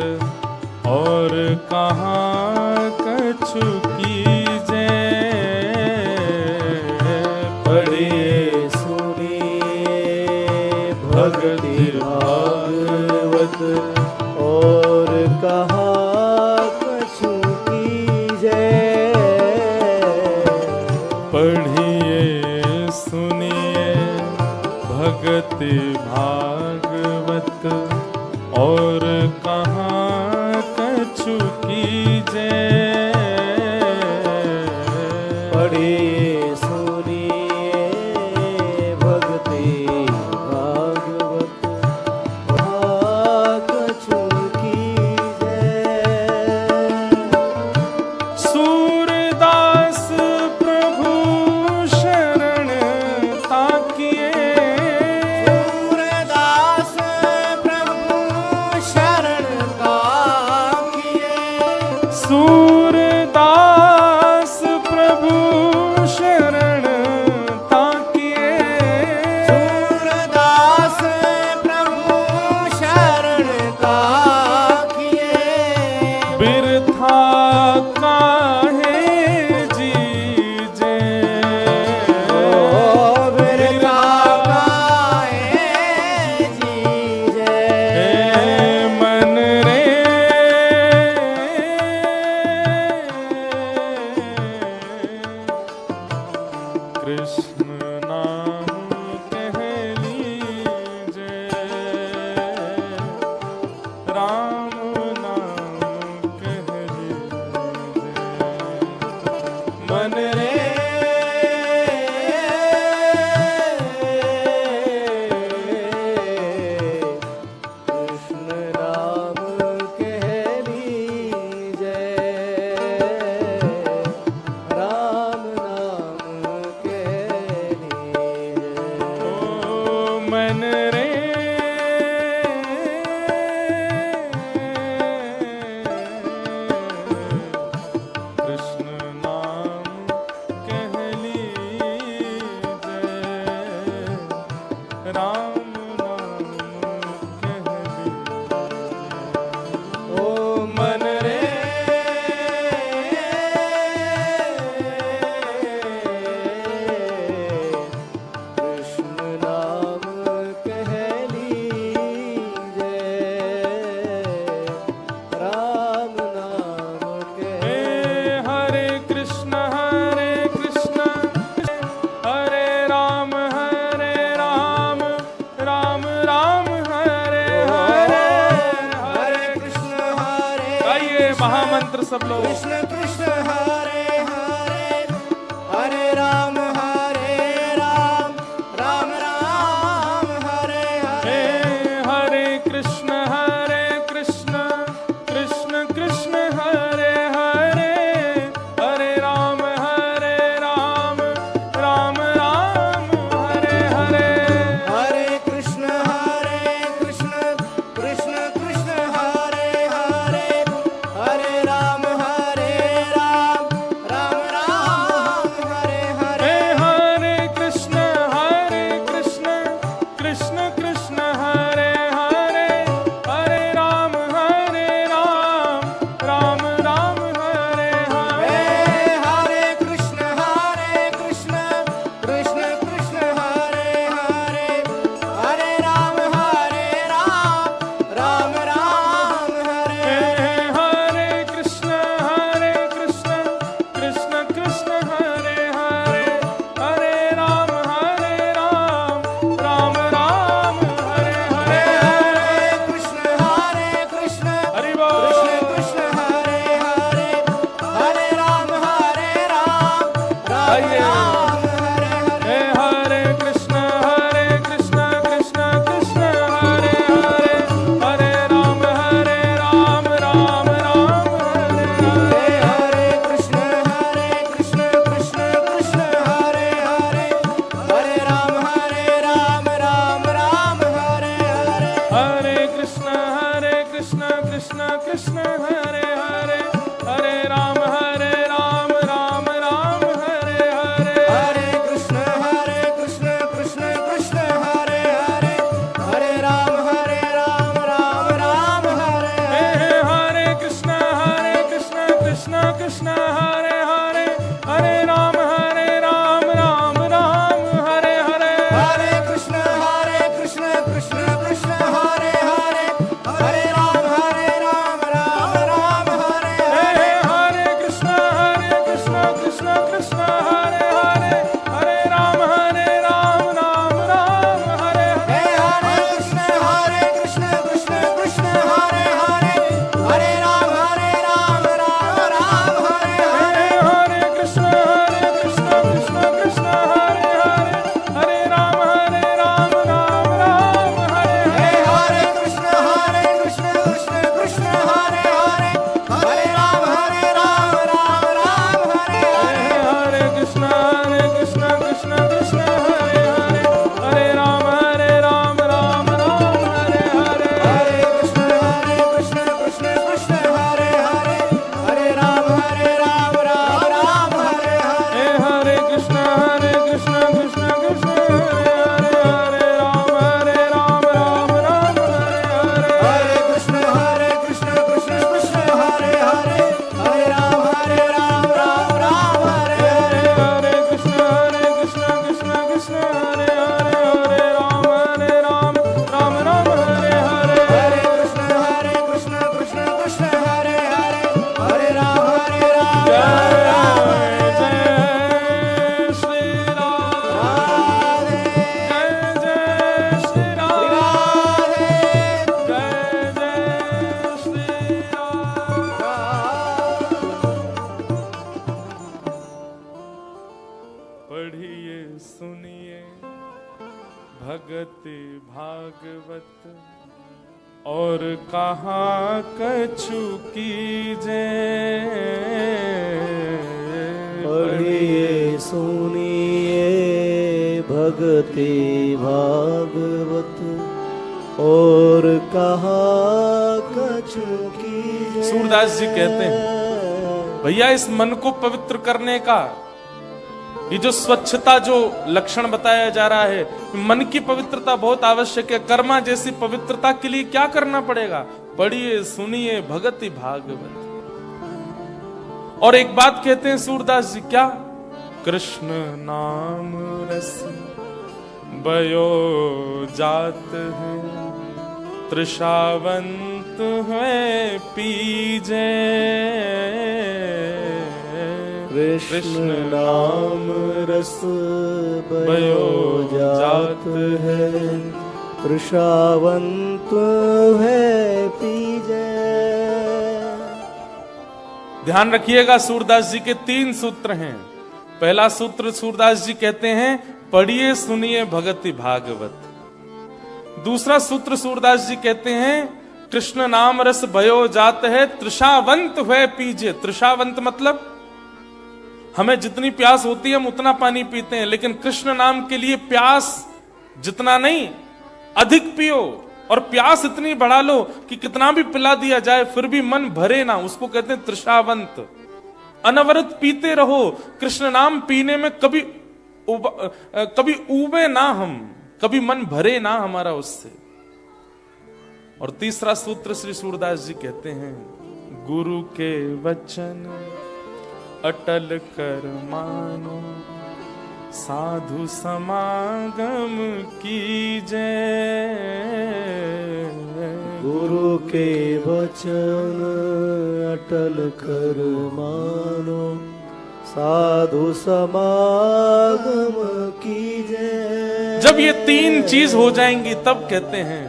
और कहाँ कछु कीजे। पढ़िए सुनिए भक्ति भागवत और कहाँ कछु कीजे। पढ़िए सुनिए भक्ति भागवत और कहाँ कछु कीजे। पढ़िए सुनिए भक्ति भागवत कहाँ कछु कीजे। सूरदास प्रभु शरण ताकिए। सूरदास प्रभु शरण ताकिए। सूरदास प्रभु शरण ताकिए। सूरदास प्रभु शरण ताकिए। बिरथा काहे जीजे। बिरथा काहे जीजे। मन रे कृष्ण नाम कह लीजे। राम नाम कह लीजे। मन रे कृष्ण नाम कह लीजे। राम नाम कह लीजे। ओ मन रे कृष्ण नाम कह लीजे। राम नाम कह लीजे। ओ मन रे कृष्ण नाम कह लीजे। राम नाम कह। हरे कृष्ण हरे राम राम राम हरे हरे। हरे कृष्ण हरे आइए महामंत्र सब लोग। कृष्ण कृष्ण हरे हरे। हरे राम राम राम हरे हरे। हरे कृष्ण कृष्ण कृष्ण हरे हरे। हरे राम राम राम हरे हरे। हरे कृष्ण कृष्ण कृष्ण हरे हरे। हरे राम हरे राम राम राम हरे हरे। हरे राम राम राम हरे हरे। हरे कृष्ण कृष्ण कृष्ण हरे हरे, हरे राम राम राम हरे हरे। हरे कृष्ण कृष्ण कृष्ण हरे हरे, हरे राम राम राम हरे हरे। हरे कृष्ण कृष्ण कृष्ण हरे हरे, हरे राम राम राम हरे हरे। हरे कृष्ण कृष्ण कृष्ण हरे हरे, हरे राम राम राम हरे हरे। हरे कृष्ण कृष्ण कृष्ण हरे हरे, हरे राम राम हरे हरे। हरे कृष्ण कृष्ण कृष्ण हरे हरे, हरे राम राम राम हरे हरे। हरे कृष्ण कृष्ण कृष्ण हरे हरे, हरे राम राम हरे हरे। हरे कृष्ण कृष्ण कृष्ण हरे हरे, हरे राम राम राम हरे हरे। हरे कृष्ण कृष्ण कृष्ण हरे हरे, हरे राम राम हरे हरे। हरे कृष्ण कृष्ण कृष्ण हरे हरे, हरे राम राम राम हरे हरे। हरे कृष्ण कृष्ण कृष्ण हरे हरे, हरे राम राम हरे हरे। जय श्री राम, राधे जय श्री राम, राधे जय श्री राम। पढ़िए सुनिए भगति भागवत, और कहाँ कछु कीजे। पढ़िए सुनिए भगति भागवत, और कहा कछु कीजिए। सूरदास जी कहते हैं भैया इस मन को पवित्र करने का ये जो स्वच्छता जो लक्षण बताया जा रहा है, मन की पवित्रता बहुत आवश्यक है। कर्मा जैसी पवित्रता के लिए क्या करना पड़ेगा? पढ़िए सुनिए भगति भागवत। और एक बात कहते हैं सूरदास जी, क्या? कृष्ण नाम रस बयो जात है, तृषावंत है पीजे। कृष्ण नाम रस बयो जात है, तृषावंत है पीजे। ध्यान रखिएगा सूरदास जी के 3 सूत्र हैं। पहला सूत्र सूरदास जी कहते हैं पढ़िए सुनिए भगति भागवत। दूसरा सूत्र सूरदास जी कहते हैं कृष्ण नाम रस भयो जात है, तृषावंत हुए पीजे। तृषावंत मतलब हमें जितनी प्यास होती है हम उतना पानी पीते हैं, लेकिन कृष्ण नाम के लिए प्यास जितना नहीं अधिक पियो, और प्यास इतनी बढ़ा लो कि कितना भी पिला दिया जाए फिर भी मन भरे ना, उसको कहते हैं तृषावंत। अनवरत पीते रहो, कृष्ण नाम पीने में कभी ऊबे ना हम, कभी मन भरे ना हमारा उससे। और तीसरा सूत्र श्री सूरदास जी कहते हैं गुरु के वचन अटल कर मानो, साधु समागम कीजे। गुरु के वचन अटल कर मानो, साधु समागम कीजे। जब ये 3 चीज हो जाएंगी तब कहते हैं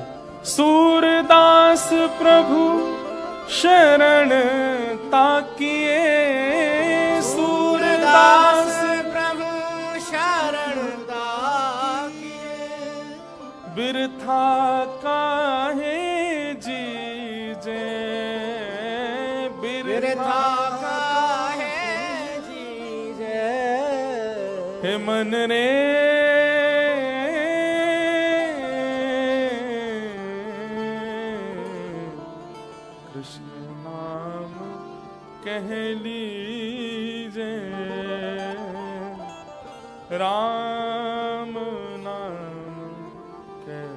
सूरदास प्रभु शरण ताकिए। सूरदास प्रभु शरण ताकिए, बिरथा काहे जीजे। बिरथा काहे जीजे। हे मन रे कृष्ण नाम कह लीजे, राम नाम कह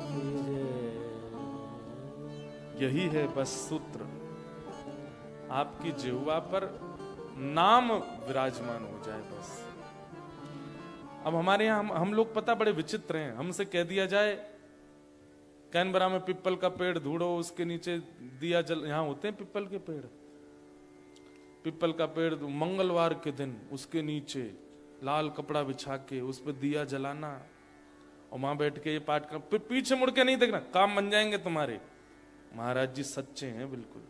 लीजे। यही है बस सूत्र। आपकी जिह्वा पर नाम विराजमान हो जाए बस। अब हमारे यहाँ हम लोग पता बड़े विचित्र हैं। हमसे कह दिया जाए कैनबरा में पिपल का पेड़ ढूंढो, उसके नीचे दिया जल, यहाँ होते हैं पिपल के पेड़, पिपल का पेड़ मंगलवार के दिन उसके नीचे लाल कपड़ा बिछा के उस पर दिया जलाना और वहां बैठ के ये पाठ कर, फिर पीछे मुड़ के नहीं देखना, काम बन जाएंगे तुम्हारे। महाराज जी सच्चे हैं बिल्कुल,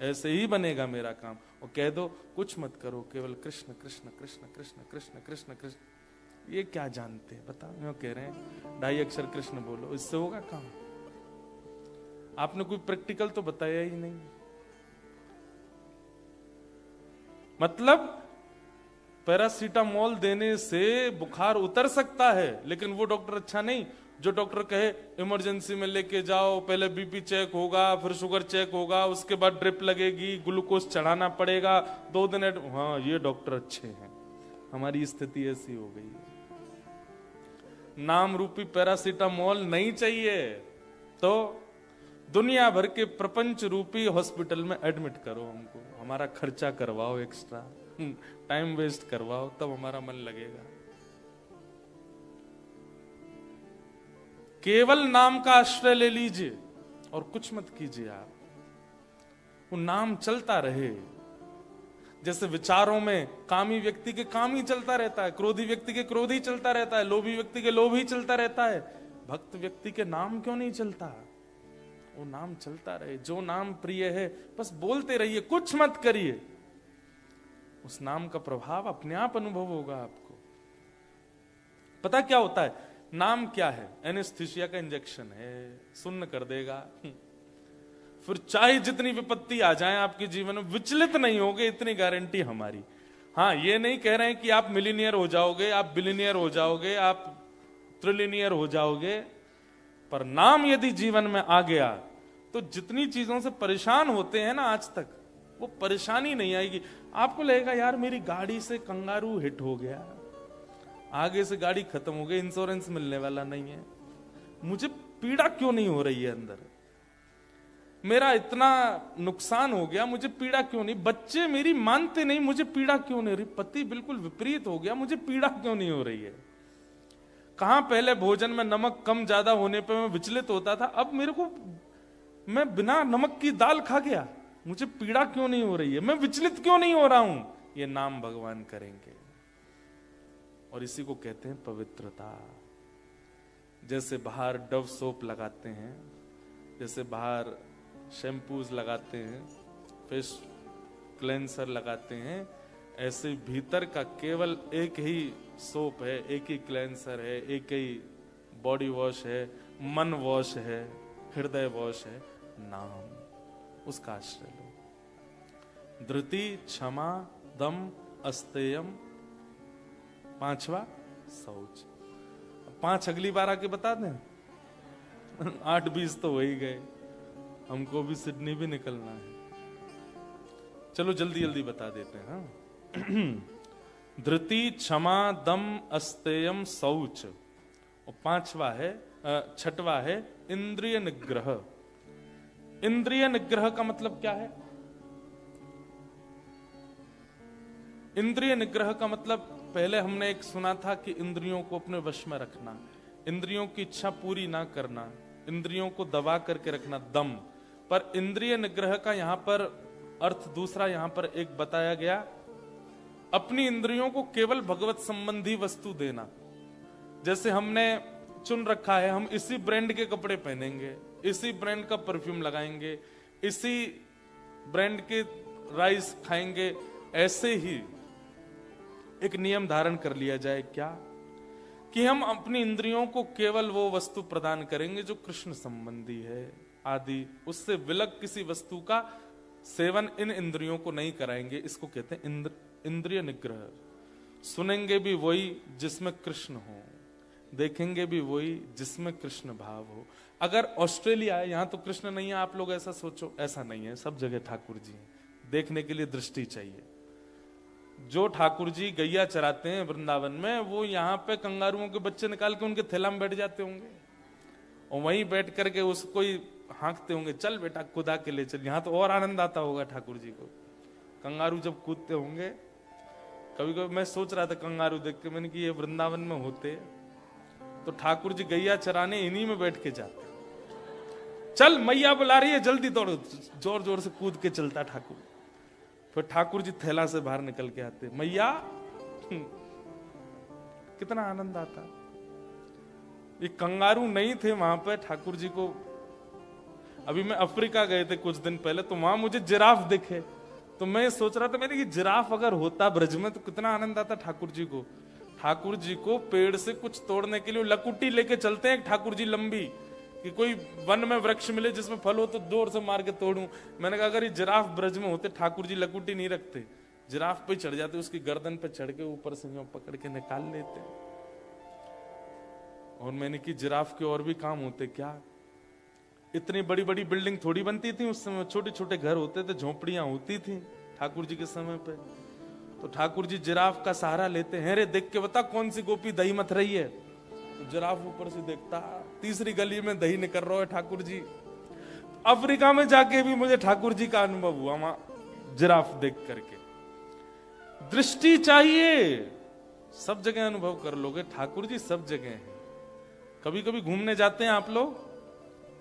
ऐसे ही बनेगा मेरा काम। और कह दो कुछ मत करो, केवल कृष्ण कृष्ण कृष्ण कृष्ण कृष्ण कृष्ण कृष्ण। ये क्या जानते हैं बताओ, यूं कह रहे हैं 2.5 अक्षर कृष्ण बोलो, इससे होगा काम? आपने कोई प्रैक्टिकल तो बताया ही नहीं। मतलब पैरासीटामोल देने से बुखार उतर सकता है, लेकिन वो डॉक्टर अच्छा नहीं जो डॉक्टर कहे इमरजेंसी में लेके जाओ, पहले बीपी चेक होगा, फिर शुगर चेक होगा, उसके बाद ड्रिप लगेगी, ग्लूकोज चढ़ाना पड़ेगा, 2 दिन। हाँ, ये डॉक्टर अच्छे हैं। हमारी स्थिति ऐसी हो गई है। नाम रूपी पैरासीटामोल नहीं चाहिए तो दुनिया भर के प्रपंच रूपी हॉस्पिटल में एडमिट करो हमको, हमारा खर्चा करवाओ, एक्स्ट्रा टाइम वेस्ट करवाओ, तब हमारा मन लगेगा। केवल नाम का आश्रय ले लीजिए और कुछ मत कीजिए आप, वो नाम चलता रहे। जैसे विचारों में कामी व्यक्ति के काम ही चलता रहता है, क्रोधी व्यक्ति के क्रोध ही चलता रहता है, लोभी व्यक्ति के लोभ ही चलता रहता है, भक्त व्यक्ति के नाम क्यों नहीं चलता? वो नाम चलता रहे। जो नाम प्रिय है बस बोलते रहिए, कुछ मत करिए, उस नाम का प्रभाव अपने आप अनुभव होगा आपको। पता क्या होता है? नाम क्या है? एनेस्थीसिया का इंजेक्शन है, सुन्न कर देगा। फिर चाहे जितनी विपत्ति आ जाए आपके जीवन में, विचलित नहीं होगे, इतनी गारंटी हमारी। हाँ, ये नहीं कह रहे हैं कि आप मिलीनियर हो जाओगे, आप बिलीनियर हो जाओगे, आप ट्रिलियनियर हो जाओगे, पर नाम यदि जीवन में आ गया तो जितनी चीजों से परेशान होते हैं ना आज तक, वो परेशानी नहीं आएगी। आपको लगेगा यार मेरी गाड़ी से कंगारू हिट हो गया, आगे से गाड़ी खत्म हो गई, इंश्योरेंस मिलने वाला नहीं है, मुझे पीड़ा क्यों नहीं हो रही है अंदर, मेरा इतना नुकसान हो गया, मुझे पीड़ा क्यों नहीं, बच्चे मेरी मानते नहीं, मुझे पीड़ा क्यों नहीं हो रही, पति बिल्कुल विपरीत हो गया, मुझे पीड़ा क्यों नहीं हो रही है। कहां पहले भोजन में नमक कम ज्यादा होने पे मैं विचलित होता था, अब मेरे को, मैं बिना नमक की दाल खा गया, मुझे पीड़ा क्यों नहीं हो रही है, मैं विचलित क्यों नहीं हो रहा हूं। ये नाम भगवान करेंगे, और इसी को कहते हैं पवित्रता। जैसे बाहर डव सोप लगाते हैं, जैसे बाहर शैम्पूज लगाते हैं, फेस क्लेंसर लगाते हैं, ऐसे भीतर का केवल एक ही सोप है, एक ही क्लेंसर है, एक ही बॉडी वॉश है, मन वॉश है, हृदय वॉश है, नाम। उसका आश्रय लो। धृति, क्षमा, दम, अस्तेयम, 5वां शौच। 5 अगली बार आके बता दें। 8-20 तो हो ही गए, हमको भी सिडनी भी निकलना है। चलो जल्दी जल्दी बता देते हैं। हाँ, धृति, क्षमा, दम, अस्तेयम, शौच। और 5वां है, 6वां है इंद्रिय निग्रह। इंद्रिय निग्रह का मतलब क्या है? इंद्रिय निग्रह का मतलब, पहले हमने एक सुना था कि इंद्रियों को अपने वश में रखना, इंद्रियों की इच्छा पूरी ना करना, इंद्रियों को दबा करके रखना, दम। पर इंद्रिय निग्रह का यहां पर अर्थ दूसरा यहां पर एक बताया गया, अपनी इंद्रियों को केवल भगवत संबंधी वस्तु देना। जैसे हमने चुन रखा है, हम इसी ब्रांड के कपड़े पहनेंगे, इसी ब्रांड का परफ्यूम लगाएंगे, इसी ब्रांड के राइस खाएंगे, ऐसे ही एक नियम धारण कर लिया जाए। क्या? कि हम अपनी इंद्रियों को केवल वो वस्तु प्रदान करेंगे जो कृष्ण संबंधी है आदि, उससे विलग किसी वस्तु का सेवन इन इंद्रियों को नहीं कराएंगे। इसको कहते हैं इंद्रिय निग्रह। सुनेंगे भी वही जिसमें कृष्ण हो, देखेंगे भी वही जिसमें कृष्ण भाव हो। अगर ऑस्ट्रेलिया है, यहां तो कृष्ण नहीं है, आप लोग ऐसा सोचो, ऐसा नहीं है, सब जगह ठाकुर जी हैं। देखने के लिए दृष्टि चाहिए। जो ठाकुर जी गैया चराते हैं वृंदावन में, वो यहाँ पे कंगारुओं के बच्चे निकाल के उनके थैला में बैठ जाते होंगे और वहीं बैठ करके उसको ही हाँकते होंगे, चल बेटा खुदा के ले चल। यहाँ तो और आनंद आता होगा ठाकुर जी को। कंगारू जब कूदते होंगे, कभी कभी मैं सोच रहा था कंगारू देख के, मैंने कि ये वृंदावन में होते तो ठाकुर जी गैया चराने इन्हीं में बैठ के जाते। चल मैया बुला रही है, जल्दी दौड़ो, जोर जोर से कूद के चलता ठाकुर। फिर ठाकुर जी थैला से बाहर निकल के आते, मैया। कितना आनंद आता। ये कंगारू नहीं थे वहां पे ठाकुर जी को। अभी मैं अफ्रीका गए थे कुछ दिन पहले, तो वहां मुझे जिराफ दिखे, तो मैं सोच रहा था मैंने कि जिराफ अगर होता ब्रज में तो कितना आनंद आता ठाकुर जी को। ठाकुर जी को पेड़ से कुछ तोड़ने के लिए लकुटी लेके चलते हैं ठाकुर जी लंबी, कि कोई वन में वृक्ष मिले जिसमें फल हो तो जोर से मार के तोड़ूं। मैंने कहा अगर ये जिराफ ब्रज में होते, ठाकुर जी लकुटी नहीं रखते, जिराफ पे चढ़ जाते, उसकी गर्दन पे चढ़ के ऊपर से पकड़ के निकाल लेते। और मैंने कि जिराफ के और भी काम होते क्या। इतनी बड़ी बड़ी बिल्डिंग थोड़ी बनती थी उस समय, छोटे छोटे घर होते थे, झोपड़ियां होती थी ठाकुर जी के समय पे। तो ठाकुर जी जिराफ का सहारा लेते हैं, रे देख के बता कौन सी गोपी दही मथ रही है। तो जिराफ ऊपर से देखता, तीसरी गली में दही निकल रहा है ठाकुर जी। अफ्रीका में जाके भी मुझे ठाकुर जी का अनुभव हुआ वहां जिराफ देख करके। दृष्टि चाहिए, सब जगह अनुभव कर लोगे, ठाकुर जी सब जगह हैं। कभी कभी घूमने जाते हैं आप लोग,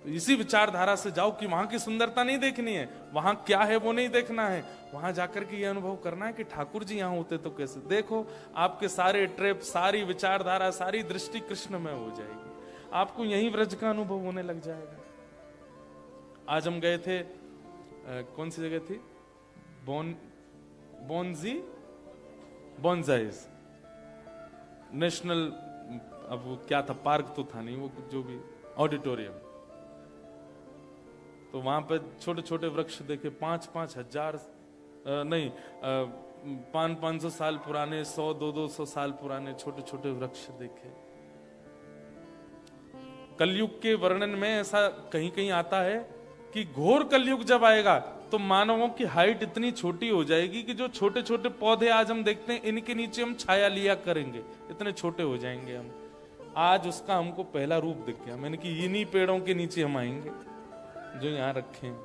तो इसी विचारधारा से जाओ कि वहां की सुंदरता नहीं देखनी है, वहां क्या है वो नहीं देखना है, वहां जाकर के ये अनुभव करना है कि ठाकुर जी यहाँ होते तो कैसे। देखो आपके सारे ट्रिप, सारी विचारधारा, सारी दृष्टि कृष्ण में हो जाएगी, आपको यही व्रज का अनुभव होने लग जाएगा। आज हम गए थे, कौन सी जगह थी, बोनजाइज नेशनल, अब वो क्या था, पार्क तो था नहीं, वो जो भी ऑडिटोरियम। तो वहां पे छोटे छोटे वृक्ष देखे, 5-5 हजार नहीं 500-500 साल पुराने, 100-200 साल पुराने छोटे छोटे वृक्ष देखे। कलयुग के वर्णन में ऐसा कहीं कहीं आता है कि घोर कलयुग जब आएगा तो मानवों की हाइट इतनी छोटी हो जाएगी कि जो छोटे छोटे पौधे आज हम देखते हैं, इनके नीचे हम छाया लिया करेंगे, इतने छोटे हो जाएंगे हम। आज उसका हमको पहला रूप दिख गया, मैंने कि इन्हीं पेड़ों के नीचे हम आएंगे जो यहाँ रखे हैं।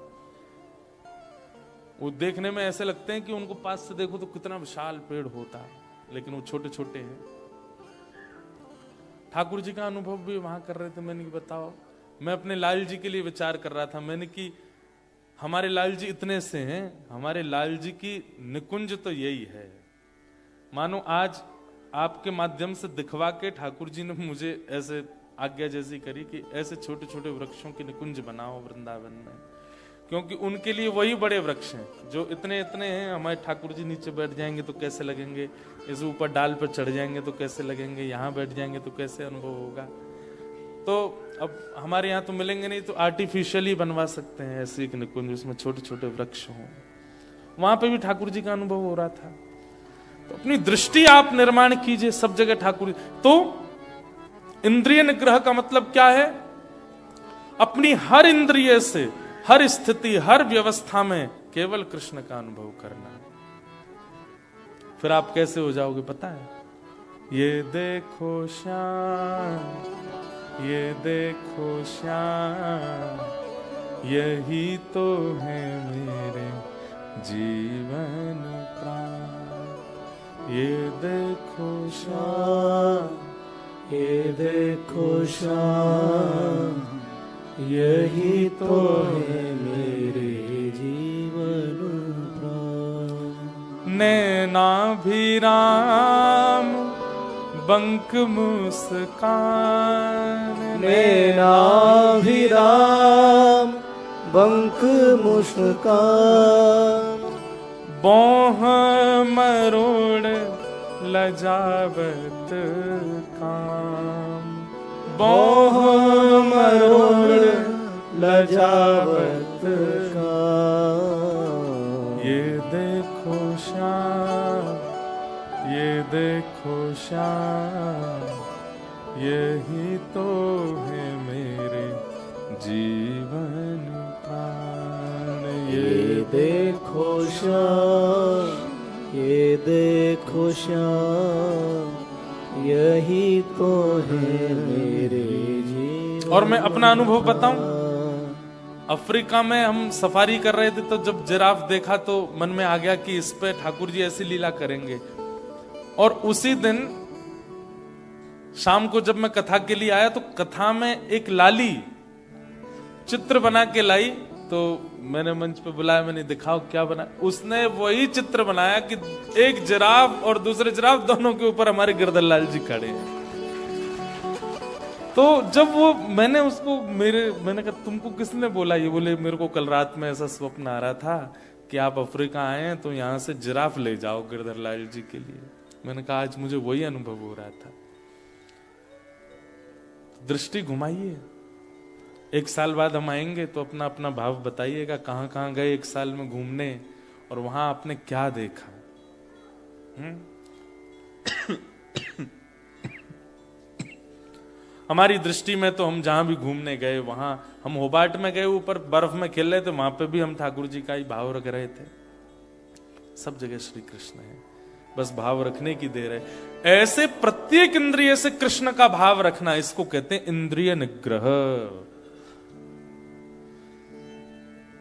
वो देखने में ऐसे लगते हैं कि उनको पास से देखो तो कितना विशाल पेड़ होता है, लेकिन वो छोटे छोटे हैं। ठाकुर जी का अनुभव भी वहां कर रहे थे। मैंने बताओ, मैं अपने लाल जी के लिए विचार कर रहा था, मैंने कि हमारे लाल जी इतने से हैं, हमारे लाल जी की निकुंज तो यही है। मानो आज आपके माध्यम से दिखवा के ठाकुर जी ने मुझे ऐसे आज्ञा जैसी करी कि ऐसे छोटे छोटे वृक्षों की निकुंज बनाओ वृंदावन में, क्योंकि उनके लिए वही बड़े वृक्ष हैं जो इतने इतने हैं। हमारे ठाकुर जी नीचे बैठ जाएंगे तो कैसे लगेंगे, इस ऊपर डाल पर चढ़ जाएंगे तो कैसे लगेंगे, यहाँ बैठ जाएंगे तो कैसे अनुभव होगा। तो अब हमारे यहाँ तो मिलेंगे नहीं, तो आर्टिफिशियली बनवा सकते हैं ऐसी एक निकुंज, उसमें छोटे छोटे वृक्ष हों। वहां पे भी ठाकुर जी का अनुभव हो रहा था। तो अपनी दृष्टि आप निर्माण कीजिए, सब जगह ठाकुर। तो इंद्रिय निग्रह का मतलब क्या है, अपनी हर इंद्रिय से, हर स्थिति, हर व्यवस्था में केवल कृष्ण का अनुभव करना है। फिर आप कैसे हो जाओगे पता है, ये देखो श्याम, ये देखो श्याम, यही तो है मेरे जीवन प्राण। ये देखो श्याम, ये देखो श्याम, यही तो है मेरे जीवन प्राण। नैनाभिराम बंक मुस्कान, नैनाभिराम बंक मुस्कान, बोह मरोड़ लजावत काम, बोह मरोड़ लजावत काम। ये देखो श्याम, ये देखो श्याम, यही तो है मेरे जीवन प्राण। ये देखो श्याम, ये देखो श्याम, यही तो है मेरे जीवन। और मैं अपना अनुभव बताऊं, अफ्रीका में हम सफारी कर रहे थे तो जब जिराफ देखा तो मन में आ गया कि इस पे ठाकुर जी ऐसी लीला करेंगे। और उसी दिन शाम को जब मैं कथा के लिए आया तो कथा में एक लाली चित्र बना के लाई, तो मैंने मंच पे बुलाया, मैंने दिखाओ क्या बना। उसने वही चित्र बनाया कि एक जिराफ और दूसरे जिराफ दोनों के ऊपर हमारे गिरधर लाल जी खड़े हैं। तो जब वो मैंने कहा तुमको किसने बोला? ये बोले मेरे को कल रात में ऐसा स्वप्न आ रहा था कि आप अफ्रीका आए हैं तो यहाँ से जिराफ ले जाओ गिरधर लाल जी के लिए। मैंने कहा आज मुझे वही अनुभव हो रहा था। दृष्टि घुमाइए। 1 साल बाद हम आएंगे तो अपना अपना भाव बताइएगा, कहां कहां गए 1 साल में घूमने और वहां आपने क्या देखा। हमारी दृष्टि में तो हम जहां भी घूमने गए, वहां हम होबार्ट में गए, ऊपर बर्फ में खेल रहे थे, वहां पे भी हम ठाकुर जी का ही भाव रख रहे थे। सब जगह श्री कृष्ण है, बस भाव रखने की देर है। ऐसे प्रत्येक इंद्रिय से कृष्ण का भाव रखना, इसको कहते हैं इंद्रिय निग्रह।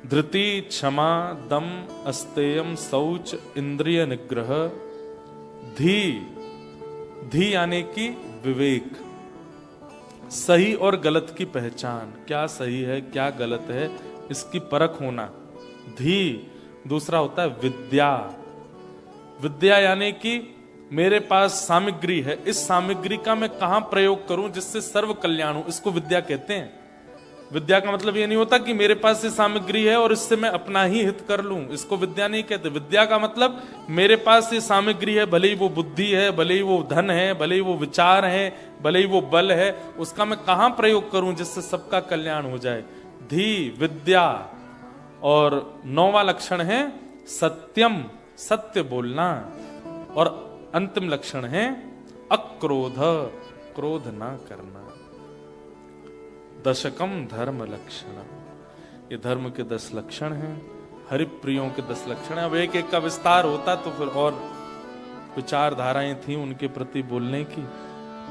धृति, क्षमा, दम, अस्तेयम, शौच, इंद्रिय निग्रह। धी यानी कि विवेक, सही और गलत की पहचान, क्या सही है क्या गलत है इसकी परख होना, धी। दूसरा होता है विद्या। विद्या यानी कि मेरे पास सामग्री है, इस सामग्री का मैं कहां प्रयोग करूं जिससे सर्व कल्याण हो, इसको विद्या कहते हैं। विद्या का मतलब ये नहीं होता कि मेरे पास ये सामग्री है और इससे मैं अपना ही हित कर लूं, इसको विद्या नहीं कहते। विद्या का मतलब मेरे पास ये सामग्री है, भले ही वो बुद्धि है, भले ही वो धन है, भले ही वो विचार है, भले ही वो बल है, उसका मैं कहां प्रयोग करूं जिससे सबका कल्याण हो जाए। धी, विद्या। और 9वां लक्षण है सत्यम, सत्य बोलना। और अंतिम लक्षण है अक्रोध, क्रोध ना करना। दशकम धर्म लक्षण, ये धर्म के 10 लक्षण हैं, हरिप्रियों के 10 लक्षण हैं। अब एक एक का विस्तार होता तो फिर और विचारधाराएं थी उनके प्रति बोलने की,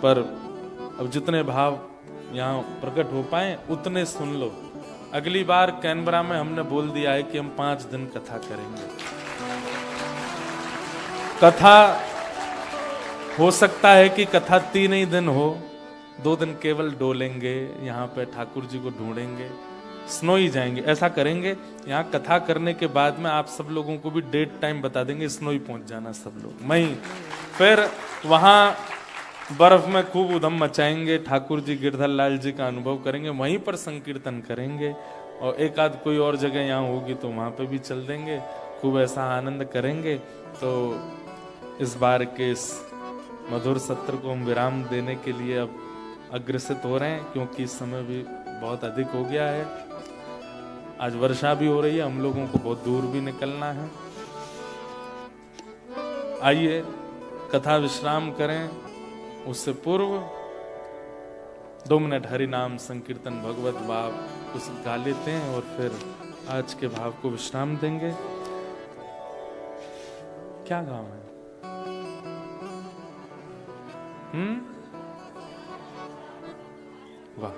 पर अब जितने भाव यहाँ प्रकट हो पाए उतने सुन लो। अगली बार कैनबरा में हमने बोल दिया है कि हम 5 दिन कथा करेंगे। कथा हो सकता है कि कथा 3 ही दिन हो, 2 दिन केवल डोलेंगे, यहाँ पे ठाकुर जी को ढूंढेंगे, स्नोई जाएंगे, ऐसा करेंगे। यहाँ कथा करने के बाद में आप सब लोगों को भी डेट टाइम बता देंगे, स्नोई पहुंच जाना सब लोग मई। फिर वहां बर्फ में खूब उधम मचाएंगे, ठाकुर जी गिरधर लाल जी का अनुभव करेंगे, वहीं पर संकीर्तन करेंगे। और एक आध कोई और जगह यहाँ होगी तो वहां पे भी चल देंगे, खूब ऐसा आनंद करेंगे। तो इस बार के इस मधुर सत्र को हम विराम देने के लिए अब अग्रसित हो रहे हैं, क्योंकि इस समय भी बहुत अधिक हो गया है। आज वर्षा भी हो रही है, हम लोगों को बहुत दूर भी निकलना है। आइए कथा विश्राम करें, उससे पूर्व 2 मिनट हरि नाम संकीर्तन भगवत भाव उस गा लेते हैं और फिर आज के भाव को विश्राम देंगे। क्या गाँव है? वाह,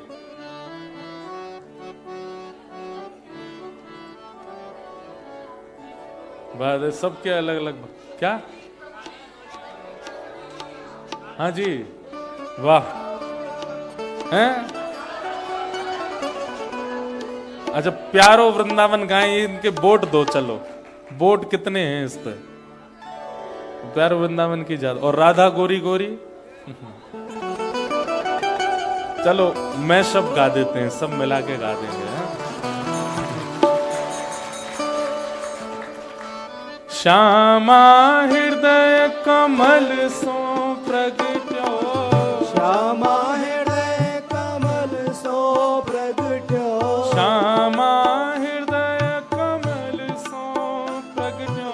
बात है सबके अलग अलग। क्या? हाँ जी, वाह हैं। अच्छा, प्यारो वृंदावन गाएं, इनके बोट दो। चलो, बोट कितने हैं इस पे? प्यारो वृंदावन की ज्यादा। और राधा गोरी गोरी। चलो मैं सब गा देते हैं, सब मिला के गा देंगे। श्यामा हृदय कमल सो प्रगट्यो, श्यामा हृदय कमल सो प्रगट्यो, श्यामा हृदय कमल सो प्रगट्यो,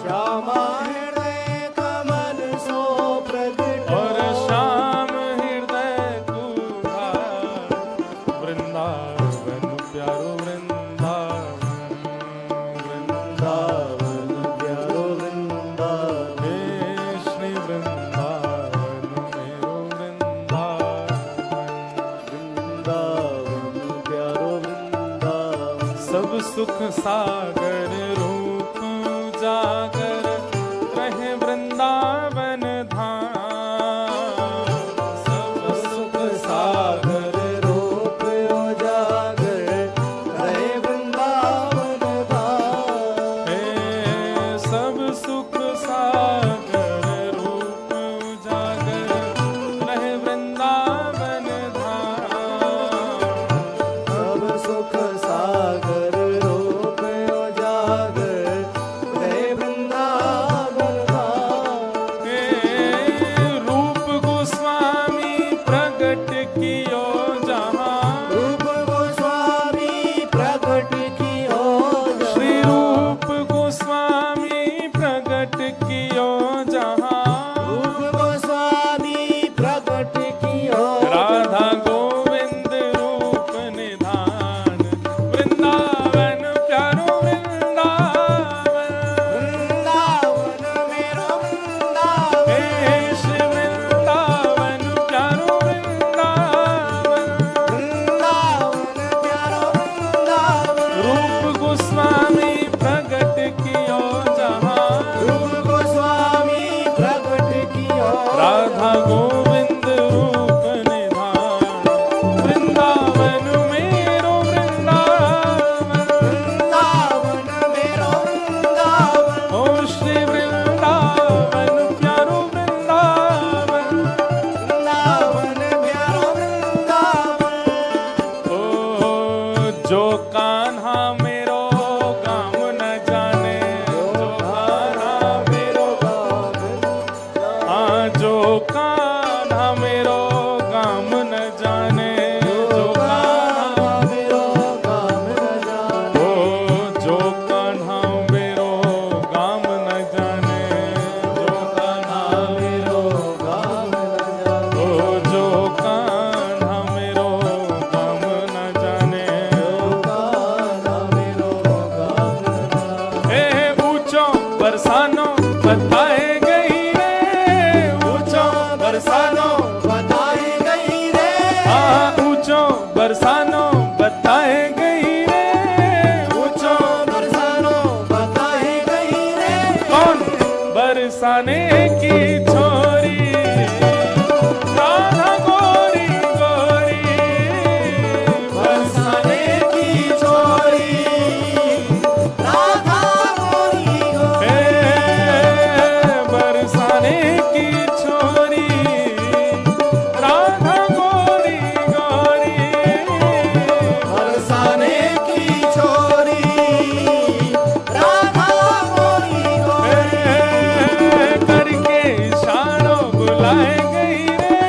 श्यामा हृदय कमल सो प्रगट्यो। और श्याम हृदय कुहा वृंदावन प्यारो वृंदावन, वृंदावन प्यारो वृंदावन, हे श्री वृंदावन, सुख सागर रूप उजागर रहे वृंदावन धाम। सब सुख सागर रूप उजागर रहे वृंदावन धाम। हे सब सुख सागर रूप उजागर रहे वृंदावन धाम। सब सुख सागर रूप उजागर रहे वृंदावन धाम। हे रूप गोस्वामी प्रगट कियो जहाँ। रूप गोस्वामी प्रकट कियो जहाँ। श्री रूप गोस्वामी प्रगट कियो जहाँ। रूप गोस्वामी प्रकट कियो राधा गोविंद रूप निधान वृंदावन प्यारो वृंदावन। वृंदावन मेरो वृंदावन। हे श्री वृंदावन प्यारो वृंदावन। वृंदावन प्यारो वृंदावन। रूप गोस्वामी प्रगट कियो जहाँ। रूप गोस्वामी प्रकट कियो राधा गोविंद रूप निधान वृंदावन मेरो वृंदावन। वृंदावन मेरो वृंदावन। ओ श्री वृंदावन प्यारो वृंदावन। वृंदावन प्यारो वृंदावन। ओ जो कान्हा मेरो काम न जाने। जो कान्हा मेरो हाँ जो कान्हा मेरो काम न जाने। जो कान्हा मेरो काम न जाने। ओ जो कान्हा मेरो काम न जाने। जो कान्हा मेरो काम न जाने। ओ जो कान्हा मेरो काम न जाने। कान्हा मेरो काम न जाने। हे ऊंचो बरसानो बताए गई रे। ऊंचो बरसानो बताई गई रे। हाँ ऊंचो बरसानो बताए गई रे। ऊंचो बरसानो बताई गई रे। कौन बरसाने की छोरी राधा गोरी गोरी। बरसाने की छोरी राधा गोरी गोरी। हे बरसाने की छोरी राधा गोरी गोरी। बरसाने की छोरी राधा गोरी गोरी। करके इशारों बुलाए गई रे।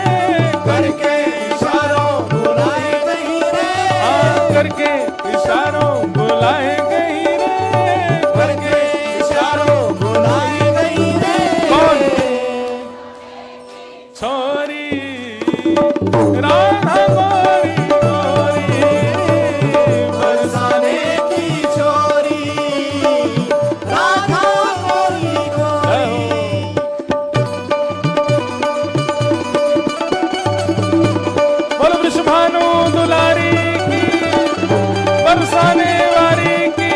करके इशारों बुलाए गई रे। हाँ करके इशारों बुलाए गई रे। करके इशारों बुलाए गई रे। कौन? छोरी राधा गोरी गोरी। बरसाने की छोरी राधा गोरी गोरी। बोलो वृषभानु दुलारी की बरसाने वाली की।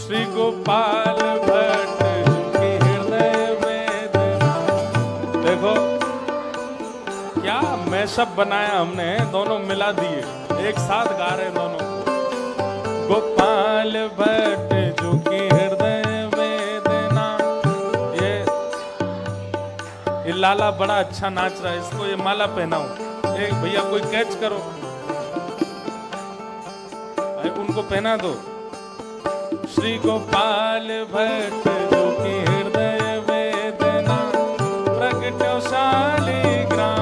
श्री गोपाल भट्ट की हृदय वेदना। देखो क्या मैशअप बनाया हमने, दोनों मिला दिए, एक साथ गा रहे दोनों। गोपाल भट्ट जो की हृदय वेदना। ये लाला बड़ा अच्छा नाच रहा है, इसको ये माला पहनाऊं। एक भैया कोई कैच करो, अरे उनको पहना दो। श्री गोपाल भट्ट जो की हृदय वेदना प्रगट्यो शालिग्राम।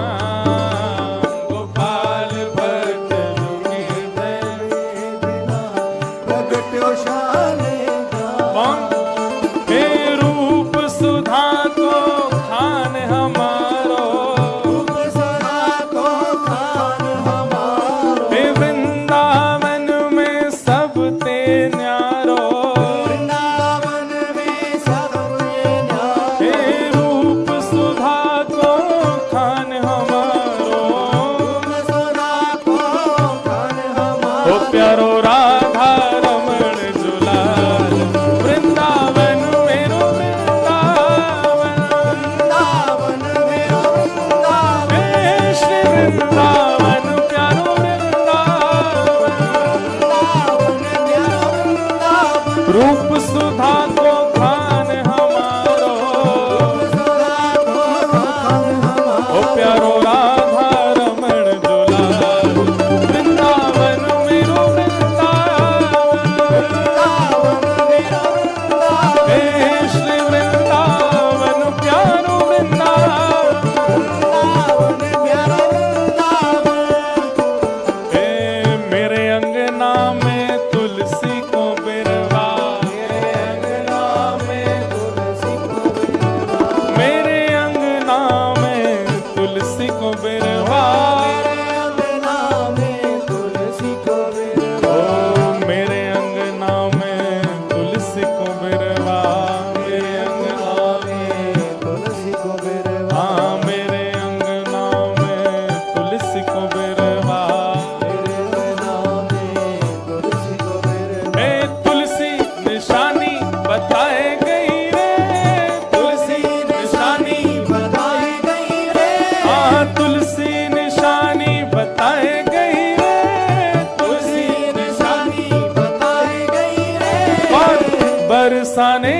गोपाल भट्ट जो की हृदय वेदना प्रगट्यो शालिग्राम। कौन? वृंदावन प्यारो वृंदावन, रूप सुधा को खान हमारो, ओ प्यारो राधा रमण दुलार, वृंदावन मेरो वृंदावन, हे श्री वृंदावन प्यारो वृंदावन, हे मेरे अंगना में तुलसी को बिरवा, मेरे अंगना में तुलसी को बिरवा, ओ मेरे अंगना में तुलसी को बिरवा, मेरे अंगना हाँ मेरे अंगना में तुलसी को बिरवा, ए तुलसी निशानी बताए गई रे, तुलसी निशानी हाँ तुलसी निशानी बताए गई रे, तुलसी निशानी और बरसाने